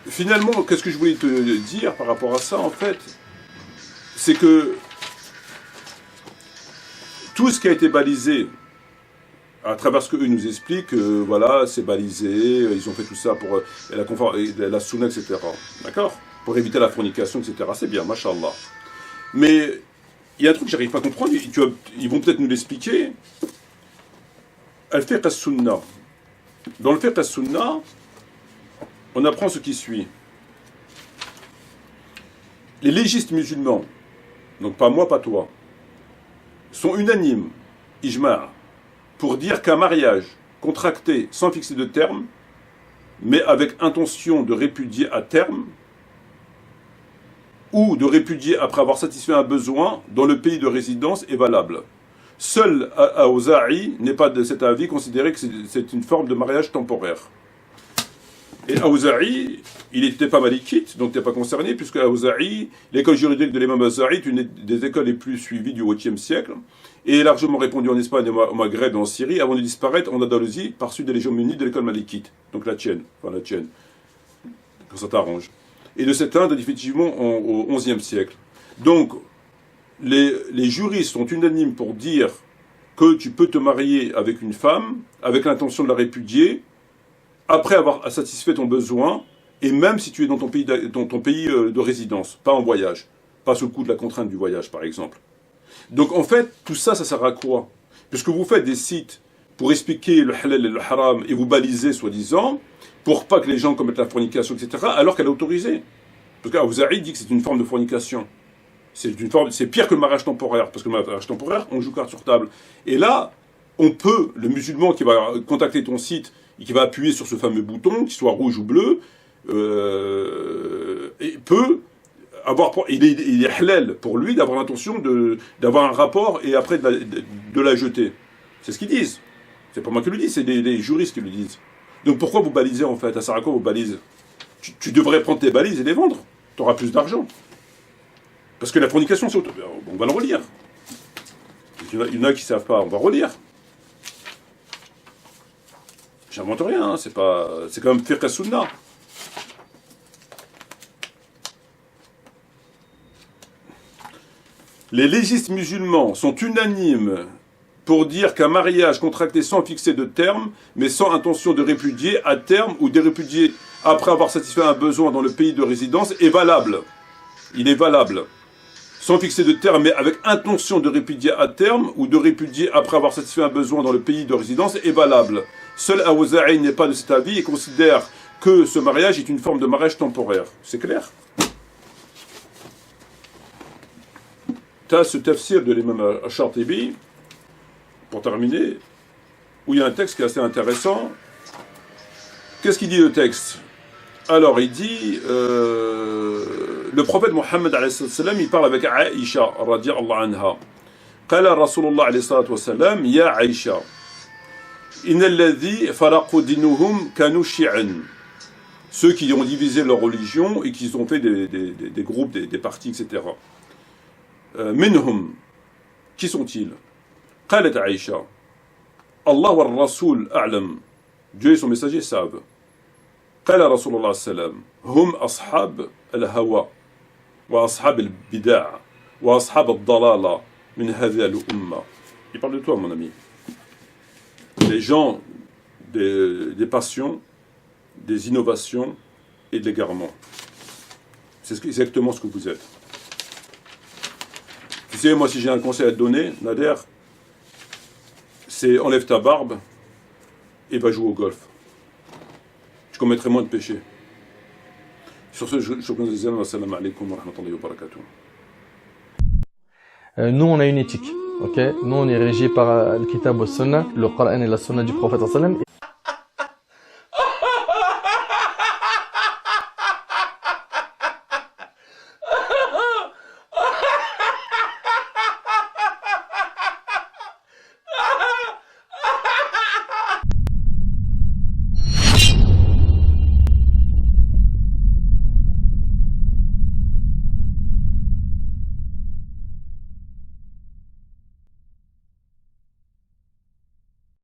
finalement, qu'est-ce que je voulais te dire par rapport à ça, en fait? C'est que tout ce qui a été balisé, à travers ce qu'eux nous expliquent, voilà, c'est balisé, ils ont fait tout ça pour la sunna, etc. D'accord? Pour éviter la fornication, etc. C'est bien, mashallah. Mais il y a un truc que j'arrive pas à comprendre, ils vont peut-être nous l'expliquer. Al-Fiqh as-Sunna. Dans le Fiqh as-Sunna, on apprend ce qui suit. Les légistes musulmans, donc pas moi, pas toi, sont unanimes, ijma', pour dire qu'un mariage contracté sans fixer de terme, mais avec intention de répudier à terme, ou de répudier après avoir satisfait un besoin dans le pays de résidence est valable. Seul Aouza'i n'est pas de cet avis, considéré que c'est une forme de mariage temporaire. Et Aouza'i, il n'était pas malikite, donc il n'était pas concerné, puisque Aouza'i, l'école juridique de l'imam Aouza'i est une des écoles les plus suivies du 8e siècle, et largement répandue en Espagne, au Maghreb et en Syrie, avant de disparaître en Andalousie par suite des légions munies de l'école malikite, donc la tienne, quand ça t'arrange. Et de s'éteindre définitivement au 11e siècle. Donc, les juristes sont unanimes pour dire que tu peux te marier avec une femme, avec l'intention de la répudier, après avoir satisfait ton besoin, et même si tu es dans ton pays de résidence, pas en voyage, pas sous le coup de la contrainte du voyage, par exemple. Donc en fait, tout ça, ça sert à quoi? Puisque vous faites des sites pour expliquer le halal et le haram, et vous balisez, soi-disant, pour pas que les gens commettent la fornication, etc., alors qu'elle est autorisée. Parce qu'Aouza'i dit que c'est une forme de fornication. C'est pire que le mariage temporaire, parce que le mariage temporaire, on joue carte sur table. Et là, on peut, le musulman qui va contacter ton site, et qui va appuyer sur ce fameux bouton, qu'il soit rouge ou bleu, et peut avoir, il est halal pour lui d'avoir l'intention d'avoir un rapport et après de la jeter. C'est ce qu'ils disent. C'est pas moi qui le dis, c'est des juristes qui le disent. Donc pourquoi vous balisez en fait? Ça sert à quoi vos balises? Tu devrais prendre tes balises et les vendre. Tu auras plus d'argent. Parce que la fornication, on va le relire. Il y en a qui ne savent pas, on va relire. J'invente rien, hein, c'est quand même fiqh as-sunnah. Les légistes musulmans sont unanimes pour dire qu'un mariage contracté sans fixer de terme, mais sans intention de répudier à terme ou de répudier après avoir satisfait un besoin dans le pays de résidence est valable. Il est valable. Sans fixer de terme, mais avec intention de répudier à terme ou de répudier après avoir satisfait un besoin dans le pays de résidence est valable. Seul Aouza'i n'est pas de cet avis et considère que ce mariage est une forme de mariage temporaire. C'est clair? Tu as ce tafsir de l'imam Ash-Shatibi, pour terminer, où il y a un texte qui est assez intéressant. Qu'est-ce qu'il dit le texte? Alors, il dit, le prophète Mohammed, il parle avec Aïcha, radiyallahu anha. قال رسول الله عليه الصلاة والسلام يا عائشة إن الذي فرقوا دينهم كانوا شيعا. Ceux qui ont divisé leur religion et qui ont fait des groupes, des partis, etc. منهم, qui sont-ils? قالت عائشة الله والرسول أعلم. Dieu et son messager savent. قال رسول الله صلى الله عليه وسلم هم أصحاب الهوى وأصحاب البدع وأصحاب الضلالة من هذه الأمة. Il parle de toi, mon ami. Les gens des passions, des innovations et de l'égarement. C'est exactement ce que vous êtes. Tu sais, moi, si j'ai un conseil à te donner, Nader, c'est enlève ta barbe et va jouer au golf. Je commettrai moins de péchés. Sur ce, je vous dis assalamu alaikum wa rahmatullahi wa barakatuh. Nous, on a une éthique, ok? Nous, on est régi par le Kitab wa Sunnah, le Coran et la Sunna du prophète sallallahu alayhi wa sallam.